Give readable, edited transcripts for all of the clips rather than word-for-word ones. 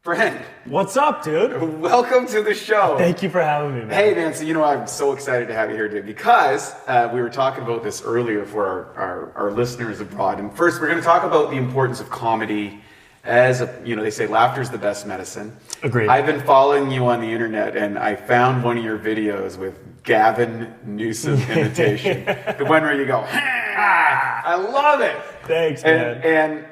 Brent, What's up, dude? welcome to the show. Thank you for having me, man. Hey, Nancy, I'm so excited to have you here today because we were talking about this earlier for our listeners abroad. And first, we're going to talk about the importance of comedy. As they say, laughter is the best medicine. Agreed. I've been following you on the internet, and I found one of your videos with Gavin Newsom imitation. The one where you go, I love it. Thanks, man.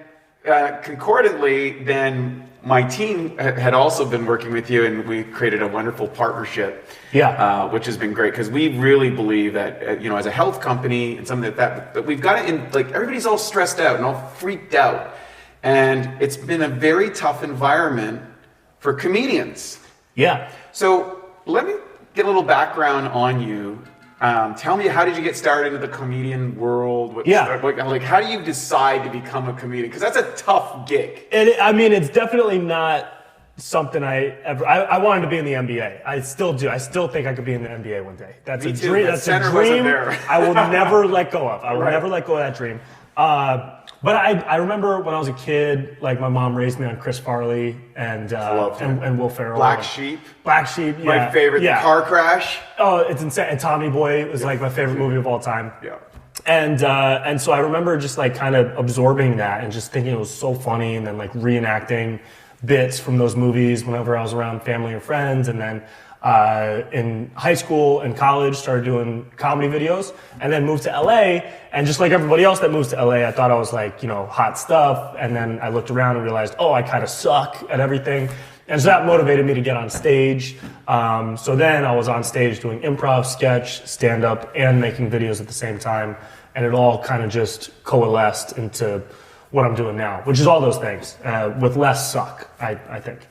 And concordantly, then my team had also been working with you, and we created a wonderful partnership. Yeah. Which has been great because we really believe that as a health company and something that we've got it in, like, everybody's all stressed out and all freaked out, and it's been a very tough environment for comedians. Yeah. So let me get a little background on you. Tell me, how did you get started into the comedian world? How do you decide to become a comedian? Because that's a tough gig. It's definitely not something I wanted to be in the NBA. I still do. I still think I could be in the NBA one day. That's Me a too. dream. The That's a center wasn't dream there. I will never let go of. I will Right. never let go of that dream. But I remember when I was a kid, like, my mom raised me on Chris Farley and Will Ferrell. Black Sheep. Yeah. My favorite. Yeah. The Car Crash. Oh, it's insane. And Tommy Boy was like my favorite movie of all time. Yeah. And so I remember just like kind of absorbing that and just thinking it was so funny, and then like reenacting bits from those movies whenever I was around family or friends. And then in high school and college started doing comedy videos, and then moved to LA. And just like everybody else that moves to LA, I thought I was like, hot stuff. And then I looked around and realized, I kind of suck at everything. And so that motivated me to get on stage. So then I was on stage doing improv, sketch, stand-up, and making videos at the same time. And it all kind of just coalesced into what I'm doing now, which is all those things, with less suck, I think.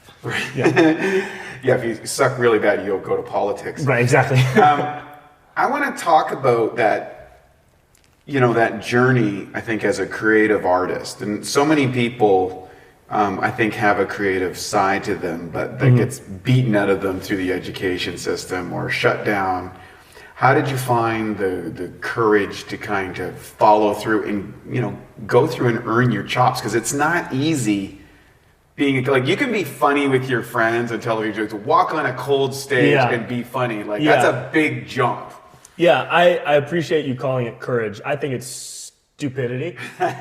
Yeah. Yeah, if you suck really bad, you'll go to politics. Right, exactly. I want to talk about that, that journey, I think, as a creative artist. And so many people, I think, have a creative side to them, but that gets beaten out of them through the education system or shut down. How did you find the courage to kind of follow through and, go through and earn your chops? Because it's not easy being, like, you can be funny with your friends and television jokes, walk on a cold stage and be funny. Like, that's a big jump. Yeah, I appreciate you calling it courage. I think it's stupidity. But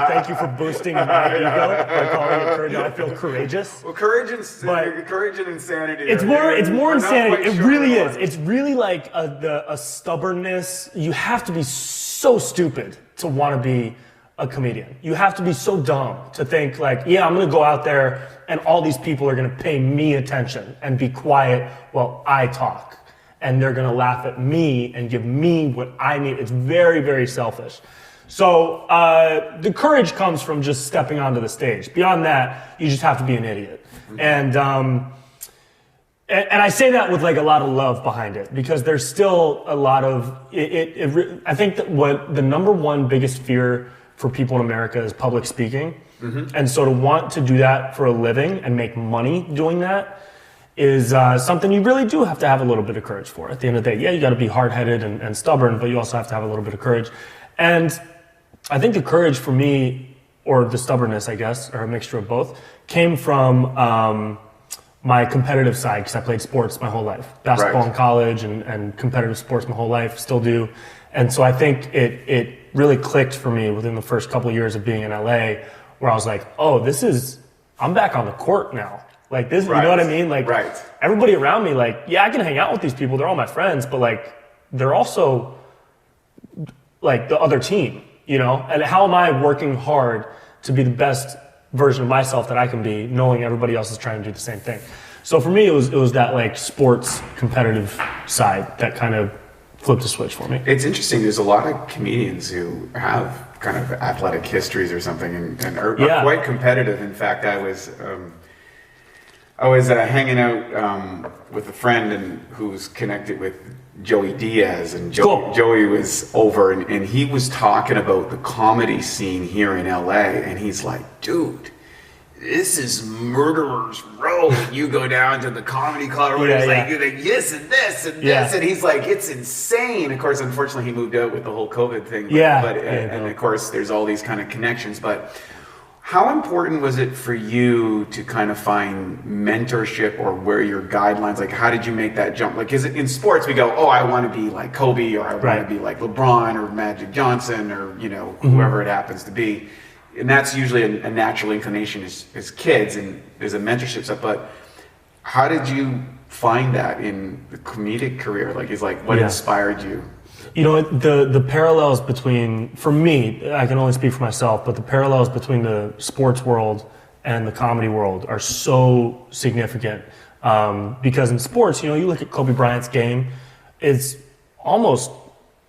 thank you for boosting my ego by calling it courage. I feel courageous. Well, courage and insanity. It's more insanity. It really is. It's It's really like a stubbornness. You have to be so stupid to want to be a comedian. You have to be so dumb to think like, I'm going to go out there and all these people are going to pay me attention and be quiet while I talk. And they're going to laugh at me and give me what I need. It's very, very selfish. So the courage comes from just stepping onto the stage. Beyond that, you just have to be an idiot. And I say that with like a lot of love behind it, because there's still a lot of I think that what the number one biggest fear for people in America is public speaking. And so to want to do that for a living and make money doing that is something you really do have to have a little bit of courage for. At the end of the day, you got to be hard-headed and stubborn, but you also have to have a little bit of courage. And I think the courage for me, or the stubbornness, I guess, or a mixture of both, came from my competitive side, because I played sports my whole life. Basketball in college and competitive sports my whole life, still do. And so I think it really clicked for me within the first couple of years of being in LA, where I was like, I'm back on the court now. Like this, you know what I mean? Like, everybody around me, like, I can hang out with these people. They're all my friends, but like, they're also like the other team, And how am I working hard to be the best version of myself that I can be, knowing everybody else is trying to do the same thing? So for me, it was that like sports competitive side that kind of flipped a switch for me. It's interesting. There's a lot of comedians who have kind of athletic histories or something and are quite competitive. In fact, I was hanging out with a friend who's connected with Joey Diaz, and Joey was over and he was talking about the comedy scene here in LA, and he's like, dude, this is murderer's row when you go down to the comedy club. Like this and this and this, and he's like, it's insane. Of course, unfortunately, he moved out with the whole COVID thing. And of course, there's all these kind of connections. But How important was it for you to kind of find mentorship or where your guidelines, like how did you make that jump? Like, is it in sports we go, oh, I want to be like Kobe, or I want to be like LeBron or Magic Johnson, or, you know, whoever it happens to be. And that's usually a natural inclination as kids, and there's a mentorship stuff. But how did you find that in the comedic career? Like, what inspired you? You know, the parallels between, for me, I can only speak for myself, but the parallels between the sports world and the comedy world are so significant. Because in sports, you know, you look at Kobe Bryant's game, it's almost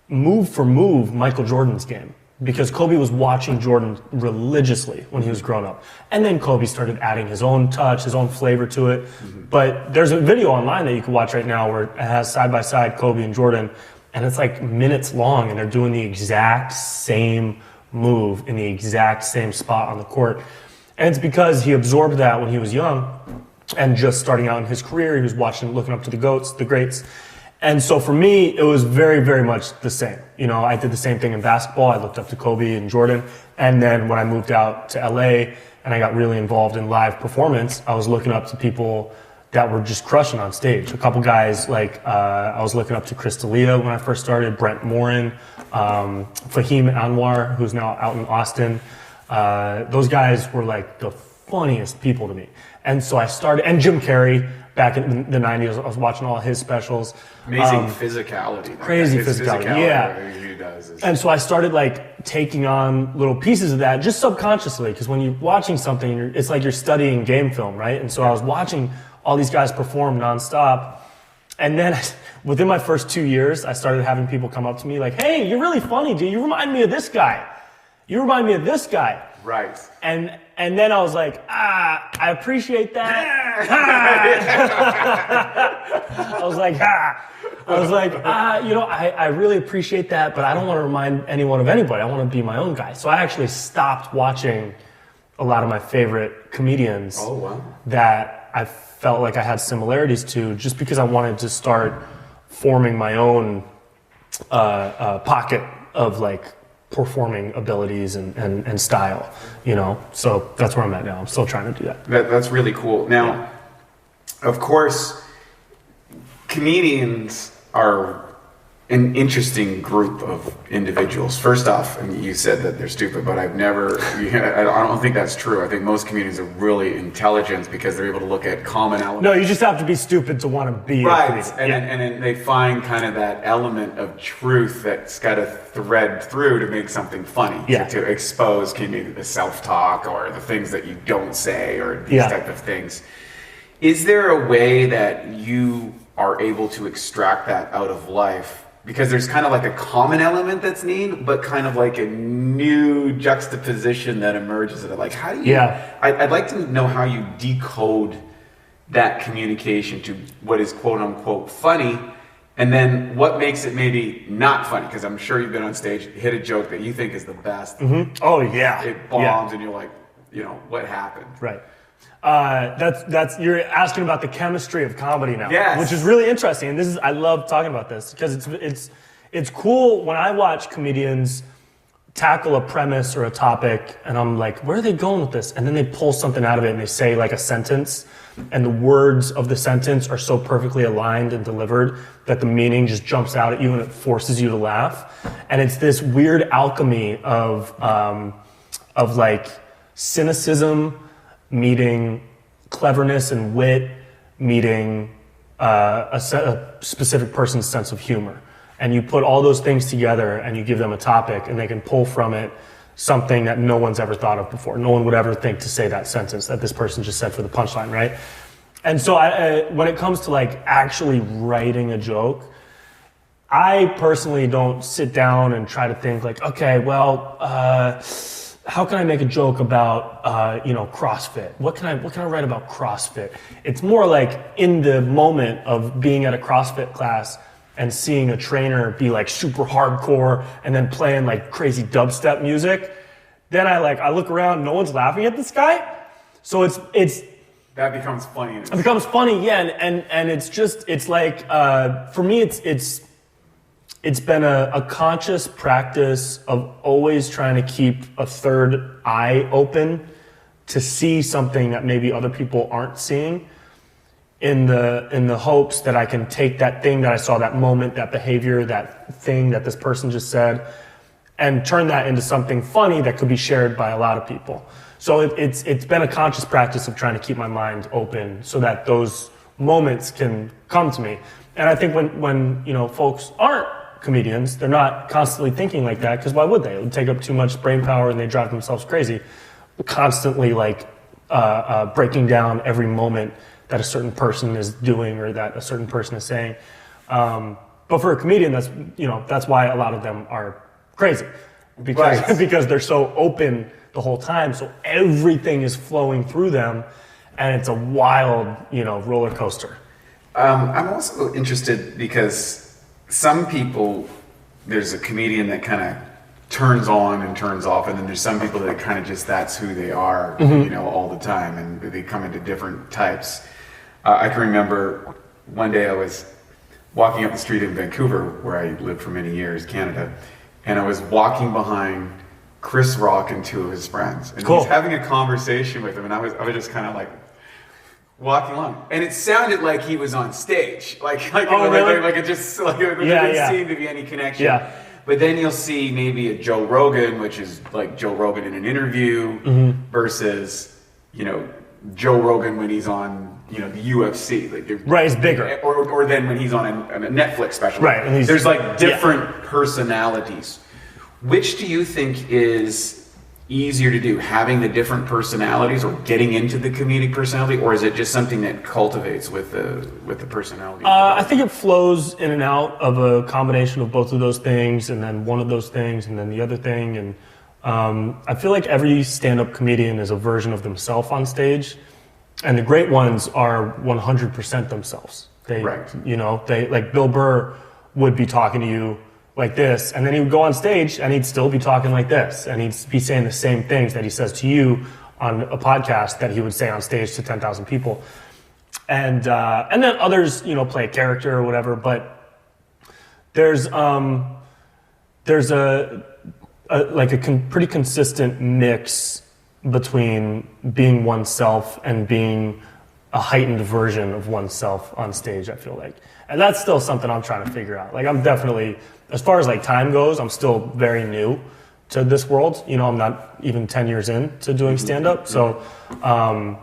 move for move Michael Jordan's game. Because Kobe was watching Jordan religiously when he was growing up. And then Kobe started adding his own touch, his own flavor to it. But there's a video online that you can watch right now where it has side by side Kobe and Jordan. And it's like minutes long, and they're doing the exact same move in the exact same spot on the court. And it's because he absorbed that when he was young and just starting out in his career. He was looking up to the GOATs, the greats. And so for me, it was very, very much the same. You know, I did the same thing in basketball. I looked up to Kobe and Jordan. And then when I moved out to LA and I got really involved in live performance, I was looking up to people that were just crushing on stage. A couple guys like, I was looking up to Chris D'Elia when I first started, Brent Morin, Fahim Anwar, who's now out in Austin. Those guys were like the funniest people to me. And so I started, and Jim Carrey, back in the 90s, I was watching all his specials. Amazing physicality. Crazy physicality, yeah. He does and so I started like taking on little pieces of that just subconsciously, because when you're watching something, it's like you're studying game film, right? And so I was watching all these guys perform nonstop. And then within my first 2 years, I started having people come up to me like, hey, you're really funny, dude. You remind me of this guy. You remind me of this guy. Right. And then I was like, I appreciate that. I was like, you know, I really appreciate that, but I don't want to remind anyone of anybody. I want to be my own guy. So I actually stopped watching a lot of my favorite comedians that I felt like I had similarities to, just because I wanted to start forming my own pocket of like performing abilities and style, you know. So that's where I'm at now. I'm still trying to do that. That's really cool. Now, of course, comedians are an interesting group of individuals. First off, and you said that they're stupid, but I don't think that's true. I think most comedians are really intelligent because they're able to look at common elements. No, you just have to be stupid to want to be right. a comedian. And then they find kind of that element of truth that's got to thread through to make something funny. To expose maybe the self-talk or the things that you don't say or these type of things. Is there a way that you are able to extract that out of life? Because there's kind of like a common element that's neat, but kind of like a new juxtaposition that emerges. Of it. Like, how do you? I'd like to know how you decode that communication to what is quote unquote funny, and then what makes it maybe not funny. Because I'm sure you've been on stage, hit a joke that you think is the best. Oh yeah, it bombs, and you're like, you know, what happened? Right. That's you're asking about the chemistry of comedy now, which is really interesting. And I love talking about this because it's cool when I watch comedians tackle a premise or a topic, and I'm like, where are they going with this? And then they pull something out of it and they say like a sentence, and the words of the sentence are so perfectly aligned and delivered that the meaning just jumps out at you and it forces you to laugh. And it's this weird alchemy of like cynicism meeting cleverness and wit, meeting a specific person's sense of humor. And you put all those things together and you give them a topic, and they can pull from it something that no one's ever thought of before. No one would ever think to say that sentence that this person just said for the punchline, right? And so when it comes to like actually writing a joke, I personally don't sit down and try to think like, okay, well, how can I make a joke about, CrossFit? What can I write about CrossFit? It's more like in the moment of being at a CrossFit class and seeing a trainer be like super hardcore and then playing like crazy dubstep music. Then I look around, no one's laughing at this guy. So it's that becomes funny. It becomes funny, yeah. And it's like, for me, it's been a conscious practice of always trying to keep a third eye open to see something that maybe other people aren't seeing, in the hopes that I can take that thing that I saw, that moment, that behavior, that thing that this person just said, and turn that into something funny that could be shared by a lot of people. So it's been a conscious practice of trying to keep my mind open so that those moments can come to me. And I think when folks aren't comedians, they're not constantly thinking like that, because why would they? It would take up too much brain power and they drive themselves crazy, constantly breaking down every moment that a certain person is doing or that a certain person is saying. But for a comedian, that's why a lot of them are crazy, because they're so open the whole time. So everything is flowing through them, and it's a wild, roller coaster. I'm also interested because some people, there's a comedian that kind of turns on and turns off, and then there's some people that kind of just, that's who they are, all the time, and they come into different types. I can remember one day I was walking up the street in Vancouver, where I lived for many years, Canada, and I was walking behind Chris Rock and two of his friends, and he's having a conversation with them, and I was just kind of like walking along, and it sounded like he was on stage, it didn't seem to be any connection. Yeah. But then you'll see maybe a Joe Rogan, which is like Joe Rogan in an interview, versus Joe Rogan when he's on the UFC, right, it's bigger, or then when he's on a Netflix special, right? And there's different personalities. Which do you think is easier to do, having the different personalities or getting into the comedic personality, or is it just something that cultivates with the personality? I think it flows in and out of a combination of both of those things, and then one of those things, and then the other thing. And I feel like every stand-up comedian is a version of themselves on stage, and the great ones are 100% themselves. They like Bill Burr would be talking to you like this, and then he would go on stage and he'd still be talking like this, and he'd be saying the same things that he says to you on a podcast that he would say on stage to 10,000 people. And then others, play a character or whatever, but there's a pretty consistent mix between being oneself and being a heightened version of oneself on stage, I feel like. And that's still something I'm trying to figure out. I'm definitely, as far as time goes, I'm still very new to this world. I'm not even 10 years into doing stand-up. So I'm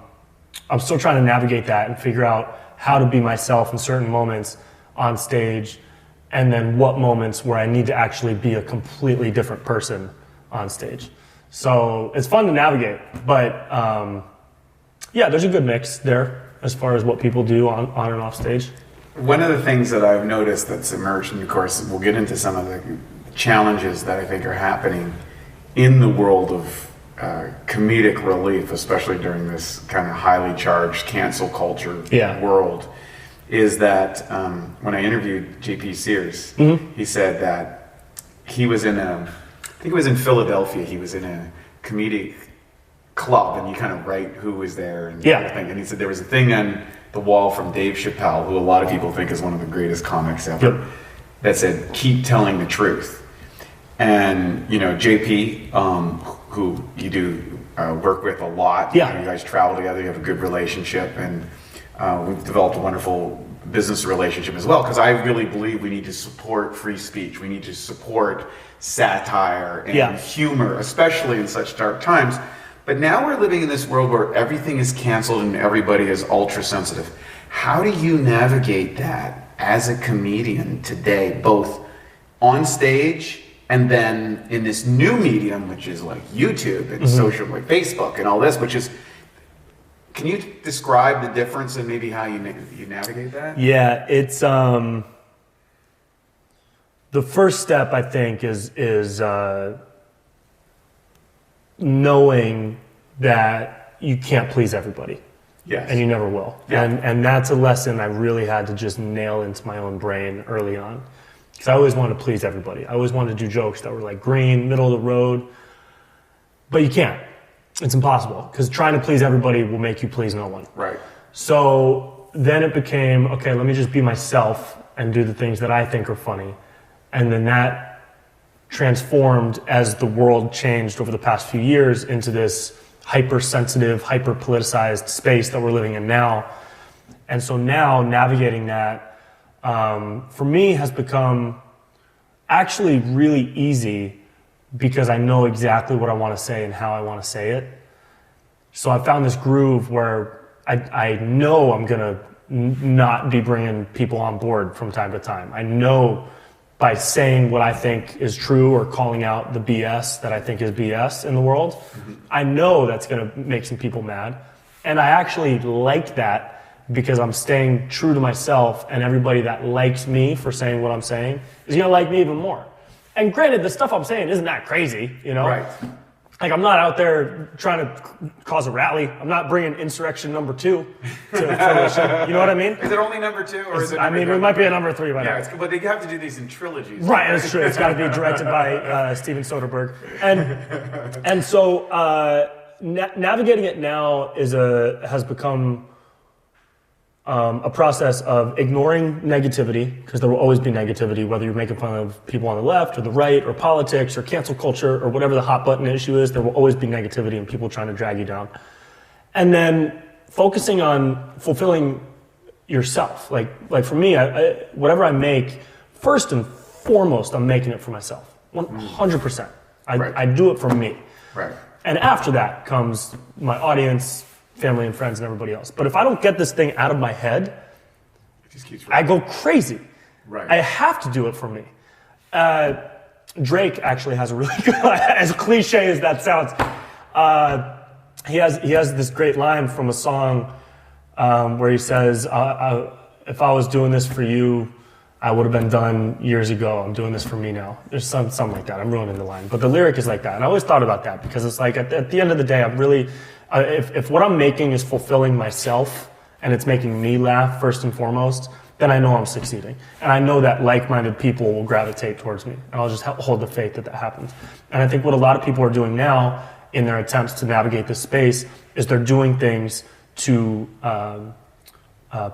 still trying to navigate that and figure out how to be myself in certain moments on stage, and then what moments where I need to actually be a completely different person on stage. So it's fun to navigate, but there's a good mix there as far as what people do on and off stage. One of the things that I've noticed that's emerged, and of course we'll get into some of the challenges that I think are happening in the world of comedic relief, especially during this kind of highly charged cancel culture world, is that when I interviewed JP Sears, he said that he was in I think it was in Philadelphia, he was in a comedic club, and you kind of write who was there and everything. And he said there was a thing on the wall from Dave Chappelle, who a lot of people think is one of the greatest comics ever, that said, "Keep telling the truth." And JP, who you do work with a lot, you guys travel together, you have a good relationship, and we've developed a wonderful business relationship as well, because I really believe we need to support free speech. We need to support satire and humor, especially in such dark times. But now we're living in this world where everything is canceled and everybody is ultra sensitive. How do you navigate that as a comedian today, both on stage and then in this new medium, which is like YouTube and social, like Facebook and all this, which is, can you describe the difference and maybe how you navigate that? Yeah, it's the first step, I think, is knowing that you can't please everybody. Yes. And you never will. Yeah. And that's a lesson I really had to just nail into my own brain early on. Because I always wanted to please everybody. I always wanted to do jokes that were green, middle of the road. But you can't. It's impossible. Because trying to please everybody will make you please no one. Right. So then it became, okay, let me just be myself and do the things that I think are funny. And then that transformed as the world changed over the past few years into this hypersensitive, hyper-politicized space that we're living in now. And so now navigating that, for me, has become actually really easy because I know exactly what I want to say and how I want to say it. So I found this groove where I know I'm going to not be bringing people on board from time to time. I know by saying what I think is true or calling out the BS that I think is BS in the world, I know that's going to make some people mad. And I actually like that because I'm staying true to myself, and everybody that likes me for saying what I'm saying is going to like me even more. And granted, the stuff I'm saying isn't that crazy, you know? Right. Like, I'm not out there trying to cause a rally. I'm not bringing insurrection number 2 to fruition. You know what I mean? Is it only number 2, or is it? I mean, it might be a number 3 by now. But they have to do these in trilogies. Right, that's true. It's got to be directed by Steven Soderbergh, and so navigating it now has become a process of ignoring negativity, because there will always be negativity, whether you're making fun of people on the left or the right or politics or cancel culture or whatever the hot button issue is. There will always be negativity and people trying to drag you down. And then focusing on fulfilling yourself. Like for me, whatever I make, first and foremost, I'm making it for myself. 100%. I do it for me. Right. And after that comes my audience, family and friends and everybody else. But if I don't get this thing out of my head, it just keeps I go crazy. Right. I have to do it for me. Drake actually has a really good, as cliche as that sounds, he has this great line from a song where he says, if I was doing this for you, I would have been done years ago. I'm doing this for me now. There's something like that. I'm ruining the line. But the lyric is like that. And I always thought about that because it's like at the end of the day, I'm really, if what I'm making is fulfilling myself and it's making me laugh first and foremost, then I know I'm succeeding. And I know that like-minded people will gravitate towards me. And I'll just hold the faith that happens. And I think what a lot of people are doing now in their attempts to navigate this space is they're doing things to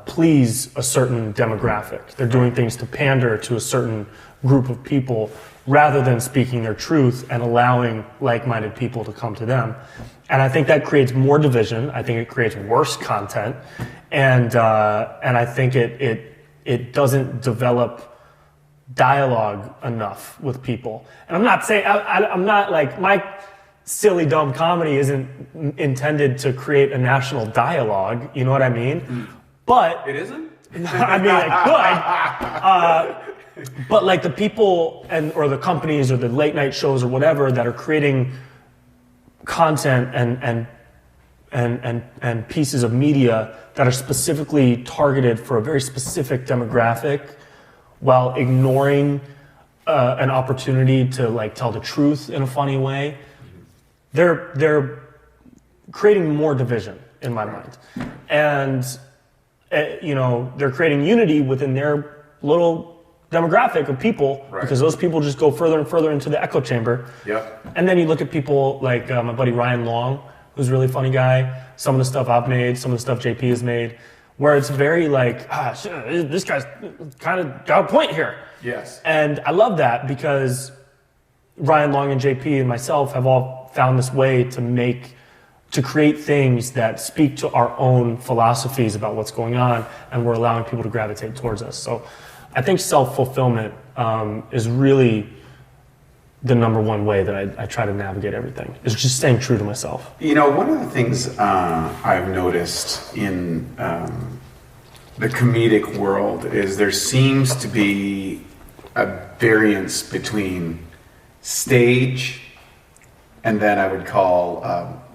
please a certain demographic. They're doing things to pander to a certain group of people rather than speaking their truth and allowing like-minded people to come to them. And I think that creates more division. I think it creates worse content. And I think it doesn't develop dialogue enough with people. And I'm not saying, I'm not like, my silly, dumb comedy isn't intended to create a national dialogue, you know what I mean? But it isn't? I mean, it could. But like the people or the companies or the late night shows or whatever that are creating content and pieces of media that are specifically targeted for a very specific demographic while ignoring an opportunity to like tell the truth in a funny way, they're creating more division in my mind. And they're creating unity within their little demographic of people because those people just go further and further into the echo chamber. Yep. And then you look at people like my buddy Ryan Long, who's a really funny guy. Some of the stuff I've made, some of the stuff JP has made, where it's very like, this guy's kind of got a point here. Yes. And I love that because Ryan Long and JP and myself have all found this way to create things that speak to our own philosophies about what's going on, and we're allowing people to gravitate towards us. So I think self-fulfillment is really the number one way that I try to navigate everything, is just staying true to myself. You know, one of the things I've noticed in the comedic world is there seems to be a variance between stage and then I would call,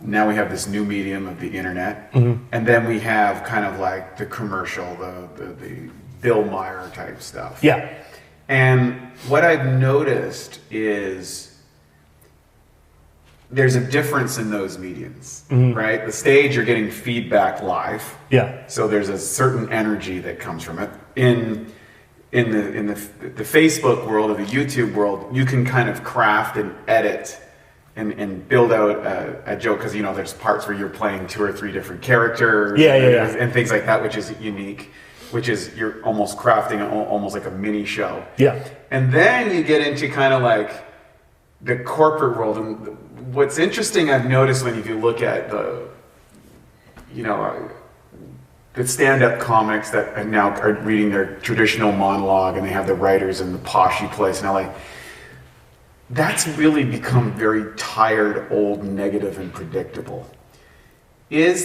now we have this new medium of the internet, and then we have kind of like the commercial, the Bill Maher type stuff. Yeah. And what I've noticed is there's a difference in those mediums, right? The stage, you're getting feedback live. Yeah. So there's a certain energy that comes from it. In the Facebook world or the YouTube world, you can kind of craft and edit and build out a joke because, there's parts where you're playing 2 or 3 different characters and things like that, which is unique, which is you're almost crafting almost like a mini show. Yeah. And then you get into kind of like the corporate world, and what's interesting I've noticed when if you look at the, the stand-up comics that are now are reading their traditional monologue and they have the writers in the poshy place in LA, that's really become very tired, old, negative, and predictable. Do you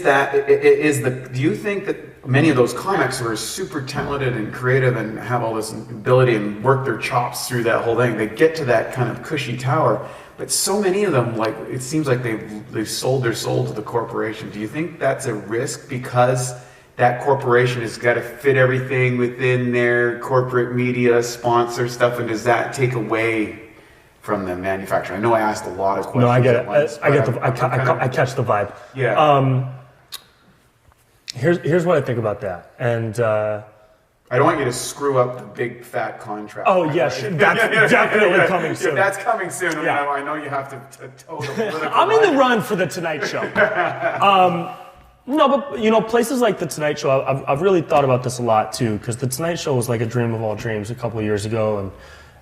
think that many of those comics who are super talented and creative and have all this ability and work their chops through that whole thing, they get to that kind of cushy tower, but so many of them, like, it seems like they've sold their soul to the corporation. Do you think that's a risk because that corporation has got to fit everything within their corporate media sponsor stuff, and does that take away from the manufacturer? I know I asked a lot of questions. No, I get it. Once, I catch the vibe. Yeah. Here's what I think about that, and I don't want you to screw up the big fat contract. Oh yes, that's definitely coming soon. That's coming soon. Yeah. I know you have to toe the political I'm in line. the run for the Tonight Show. No, but places like the Tonight Show, I've really thought about this a lot too, because the Tonight Show was like a dream of all dreams a couple of years ago,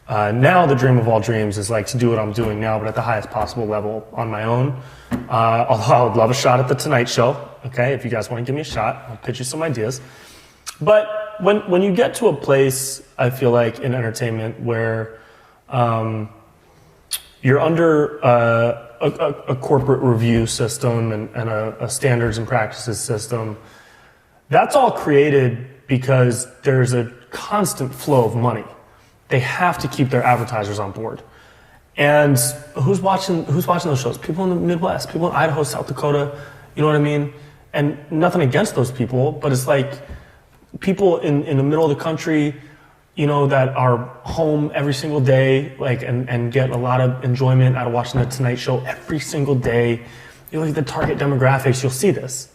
and now the dream of all dreams is like to do what I'm doing now, but at the highest possible level on my own. Although I would love a shot at the Tonight Show. Okay, if you guys want to give me a shot, I'll pitch you some ideas. But when you get to a place, I feel like in entertainment where you're under a corporate review system and a standards and practices system, that's all created because there's a constant flow of money. They have to keep their advertisers on board. And who's watching those shows? People in the Midwest, people in Idaho, South Dakota, you know what I mean? And nothing against those people, but it's like people in the middle of the country, that are home every single day, like, and get a lot of enjoyment out of watching the Tonight Show every single day. You look at the target demographics, you'll see this.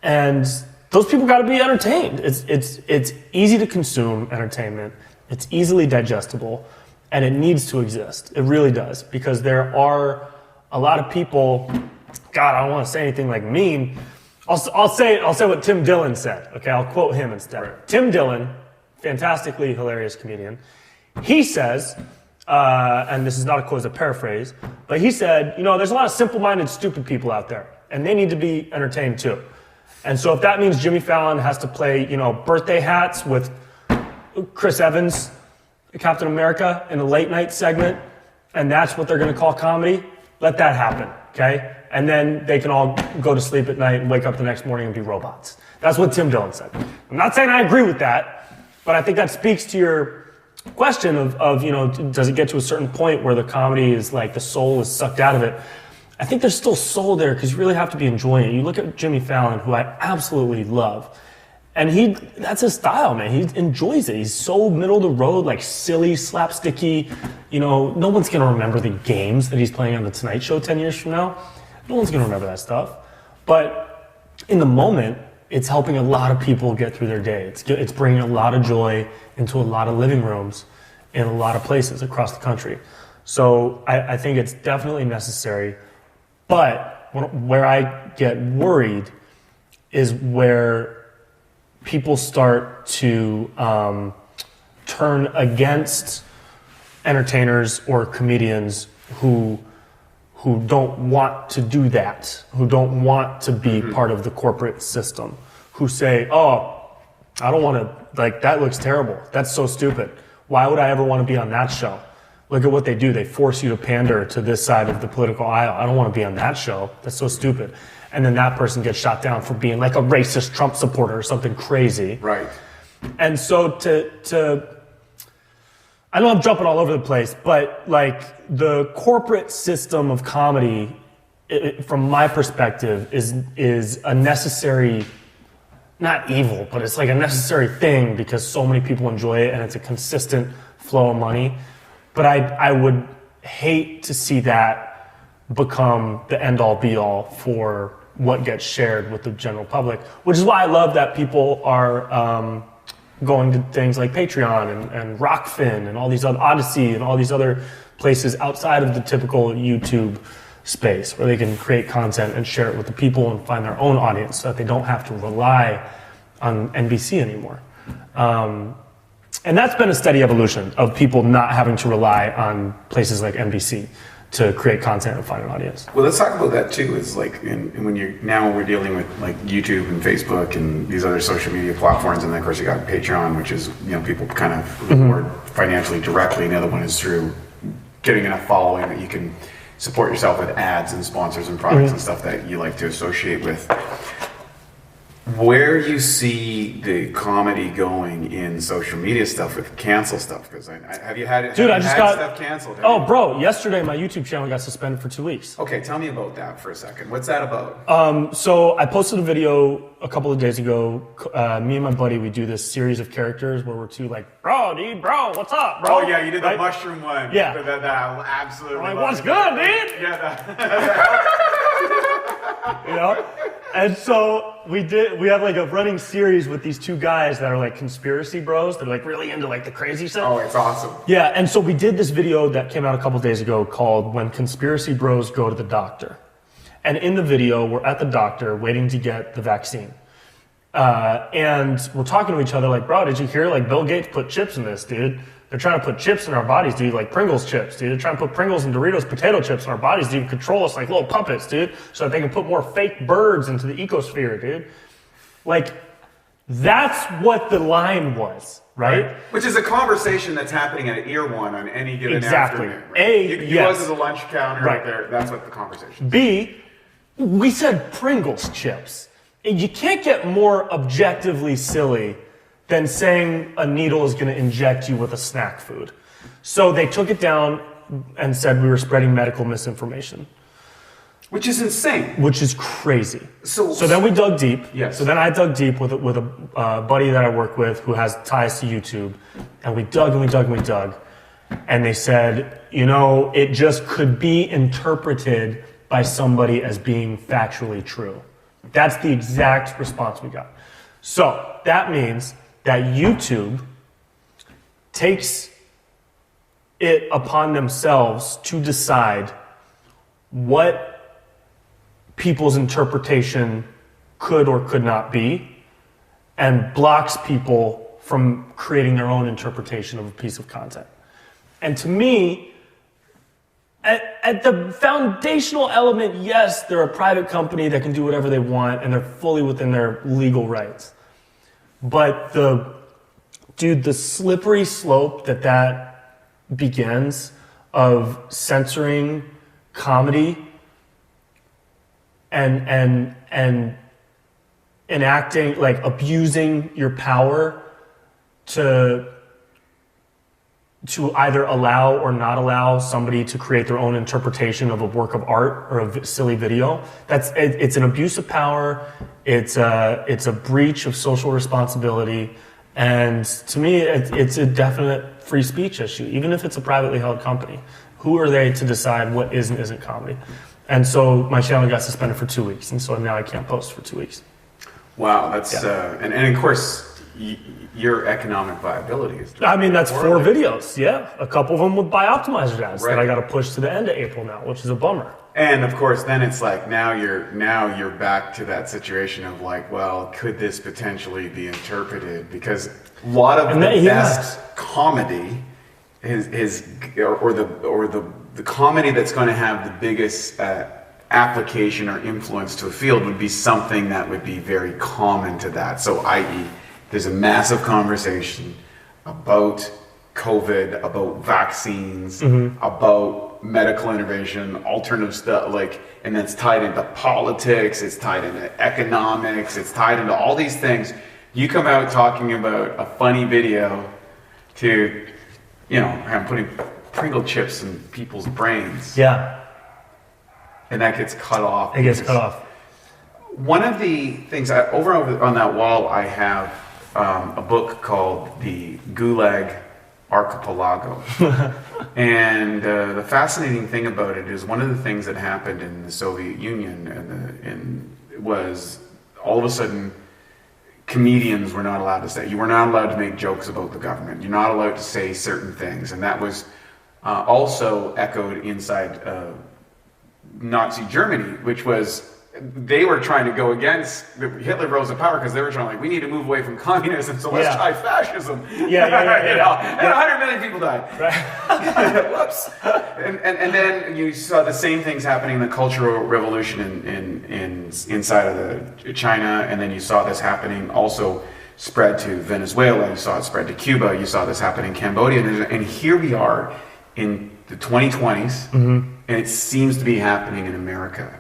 And those people gotta be entertained. It's easy to consume entertainment. It's easily digestible, and it needs to exist. It really does, because there are a lot of people, God, I don't want to say anything like mean. I'll say what Tim Dillon said. Okay, I'll quote him instead. Right. Tim Dillon, fantastically hilarious comedian. He says, and this is not a quote, it's a paraphrase, but he said, there's a lot of simple-minded, stupid people out there, and they need to be entertained too. And so if that means Jimmy Fallon has to play, birthday hats with Chris Evans, Captain America, in a late night segment, and that's what they're going to call comedy, let that happen, okay? And then they can all go to sleep at night and wake up the next morning and be robots. That's what Tim Dillon said. I'm not saying I agree with that, but I think that speaks to your question of does it get to a certain point where the comedy is like the soul is sucked out of it? I think there's still soul there because you really have to be enjoying it. You look at Jimmy Fallon, who I absolutely love, and that's his style, man. He enjoys it. He's so middle of the road, like silly, slapsticky. No one's going to remember the games that he's playing on The Tonight Show 10 years from now. No one's going to remember that stuff. But in the moment, it's helping a lot of people get through their day. It's bringing a lot of joy into a lot of living rooms in a lot of places across the country. So I think it's definitely necessary. But where I get worried is where people start to turn against entertainers or comedians who don't want to do that, who don't want to be part of the corporate system, who say, oh, I don't want to, like, that looks terrible. That's so stupid. Why would I ever want to be on that show? Look at what they do. They force you to pander to this side of the political aisle. I don't want to be on that show. That's so stupid. And then that person gets shot down for being like a racist Trump supporter or something crazy. Right. And so I know I'm jumping all over the place, but like the corporate system of comedy, from my perspective, is a necessary, not evil, but it's like a necessary thing because so many people enjoy it and it's a consistent flow of money. But I would hate to see that become the end-all be-all for what gets shared with the general public, which is why I love that people are going to things like Patreon and Rockfin and all these other Odyssey and all these other places outside of the typical YouTube space where they can create content and share it with the people and find their own audience so that they don't have to rely on NBC anymore. And that's been a steady evolution of people not having to rely on places like NBC. to create content and find an audience. Well, let's talk about that too. Is like, when we're dealing with like YouTube and Facebook and these other social media platforms, and then of course you got Patreon, which is, you know, people kind of reward financially directly, and the other one is through getting enough following that you can support yourself with ads and sponsors and products and stuff that you like to associate with. Where you see the comedy going in social media stuff with cancel stuff? Because have you had stuff canceled? Bro, yesterday my YouTube channel got suspended for 2 weeks. Okay, tell me about that for a second. What's that about? So I posted a video a couple of days ago. Me and my buddy, we do this series of characters where we're two like, bro, dude, bro, what's up, bro? Oh yeah, you did the mushroom one. Yeah. That absolutely. I'm like, what's good, dude? Yeah. You know? And so we have like a running series with these two guys that are like conspiracy bros. They're like really into like the crazy stuff. Oh, it's awesome. Yeah, and so we did this video that came out a couple days ago called When Conspiracy Bros Go to the Doctor. And in the video, we're at the doctor waiting to get the vaccine. And we're talking to each other like, bro, did you hear like Bill Gates put chips in this, dude? They're trying to put chips in our bodies, dude, like Pringles chips, dude. They're trying to put Pringles and Doritos potato chips in our bodies, dude, control us like little puppets, dude, so that they can put more fake birds into the ecosphere, dude. Like, that's what the line was, right? Which is a conversation that's happening at Ear One on any given afternoon. Right? You go to the lunch counter right there. That's what the conversation is. B, we said Pringles chips. You can't get more objectively silly than saying a needle is going to inject you with a snack food. So they took it down and said we were spreading medical misinformation. Which is insane. Which is crazy. So then we dug deep. Yes. So then I dug deep with a buddy that I work with who has ties to YouTube. And we dug and we dug and we dug. And they said, you know, it just could be interpreted by somebody as being factually true. That's the exact response we got. So that means that YouTube takes it upon themselves to decide what people's interpretation could or could not be, and blocks people from creating their own interpretation of a piece of content. And to me, at the foundational element, yes, they're a private company that can do whatever they want and they're fully within their legal rights. But the slippery slope that begins of censoring comedy and enacting, like abusing your power to either allow or not allow somebody to create their own interpretation of a work of art or a silly video. It's an abuse of power. It's a breach of social responsibility. And to me, it's a definite free speech issue, even if it's a privately held company. Who are they to decide what is and isn't comedy? And so my channel got suspended for 2 weeks. And so now I can't post for 2 weeks. Wow, that's, and of course, your economic viability is... I mean, that's 4 videos, yeah. A couple of them with Bioptimizers ads that I got to push to the end of April now, which is a bummer. And of course, then it's like, now you're back to that situation of like, well, could this potentially be interpreted? Because a lot of the best comedy is the comedy that's going to have the biggest application or influence to a field would be something that would be very common to that. So, i.e., there's a massive conversation about COVID, about vaccines, about medical innovation, alternative stuff, and it's tied into politics, it's tied into economics, it's tied into all these things. You come out talking about a funny video to, I'm putting Pringle chips in people's brains. Yeah. And that gets cut off. It gets cut off. One of the things, over on that wall, I have a book called the Gulag Archipelago. And the fascinating thing about it is one of the things that happened in the Soviet Union was all of a sudden comedians were not allowed to say, you were not allowed to make jokes about the government. You're not allowed to say certain things. And that was also echoed inside Nazi Germany, which was they were trying to go against Hitler rose to power because they were trying we need to move away from communism, so let's try fascism. And 100 million people died. Right. Whoops. And then you saw the same things happening in the Cultural Revolution in inside of China, and then you saw this happening also spread to Venezuela. You saw it spread to Cuba. You saw this happen in Cambodia, and here we are in the 2020s, and it seems to be happening in America.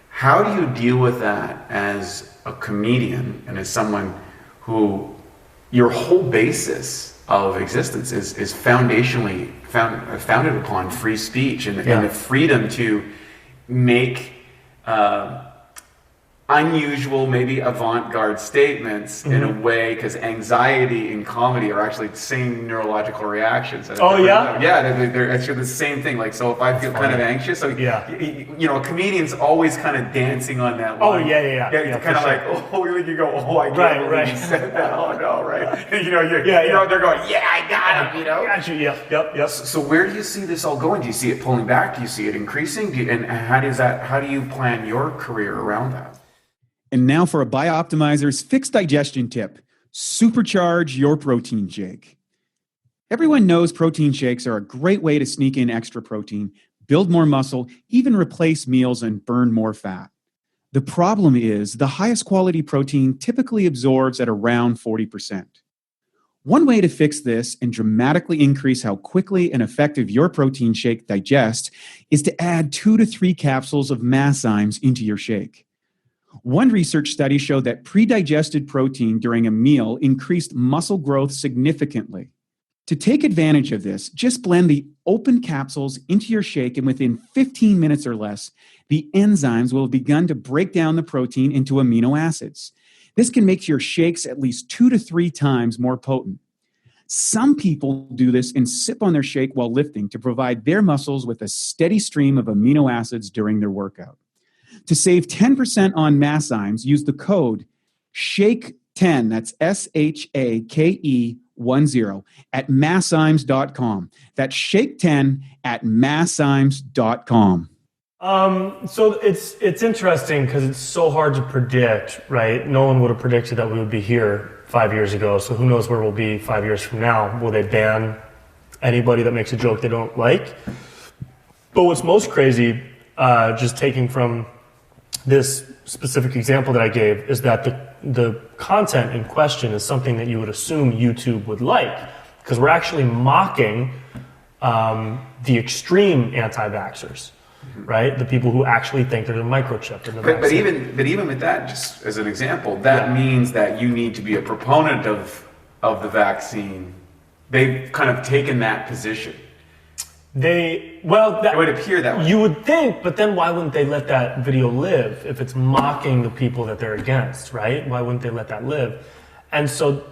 How do you deal with that as a comedian and as someone who your whole basis of existence is foundationally founded upon free speech and the freedom to make unusual, maybe avant-garde statements in a way, because anxiety and comedy are actually the same neurological reactions. They're actually the same thing. Like, so if I feel kind of anxious, so you know, a comedian's always kind of dancing on that line. Kind of like, you go, I can't believe you said that. Oh no, right? You know, they're going, I got him. You know, got you. Yep. So where do you see this all going? Do you see it pulling back? Do you see it increasing? And how do you plan your career around that? And now for a Bioptimizers fixed digestion tip. Supercharge your protein shake. Everyone knows protein shakes are a great way to sneak in extra protein, build more muscle, even replace meals and burn more fat. The problem is the highest quality protein typically absorbs at around 40%. One way to fix this and dramatically increase how quickly and effective your protein shake digests is to add 2 to 3 capsules of Masszymes into your shake. One research study showed that pre-digested protein during a meal increased muscle growth significantly. To take advantage of this, just blend the open capsules into your shake, and within 15 minutes or less, the enzymes will have begun to break down the protein into amino acids. This can make your shakes at least 2 to 3 times more potent. Some people do this and sip on their shake while lifting to provide their muscles with a steady stream of amino acids during their workout. To save 10% on Masszymes, use the code SHAKE10, that's SHAKE10, at Masszymes.com. That's SHAKE10 at Masszymes.com. So it's interesting because it's so hard to predict, right? No one would have predicted that we would be here 5 years ago. So who knows where we'll be 5 years from now? Will they ban anybody that makes a joke they don't like? But what's most crazy, just taking from this specific example that I gave, is that the content in question is something that you would assume YouTube would like, because we're actually mocking the extreme anti-vaxxers, right? The people who actually think there's a microchip in the vaccine. But even with that, just as an example, that means that you need to be a proponent of the vaccine. They've kind of taken that position. It would appear that way. You would think, but then why wouldn't they let that video live if it's mocking the people that they're against, right? Why wouldn't they let that live? And so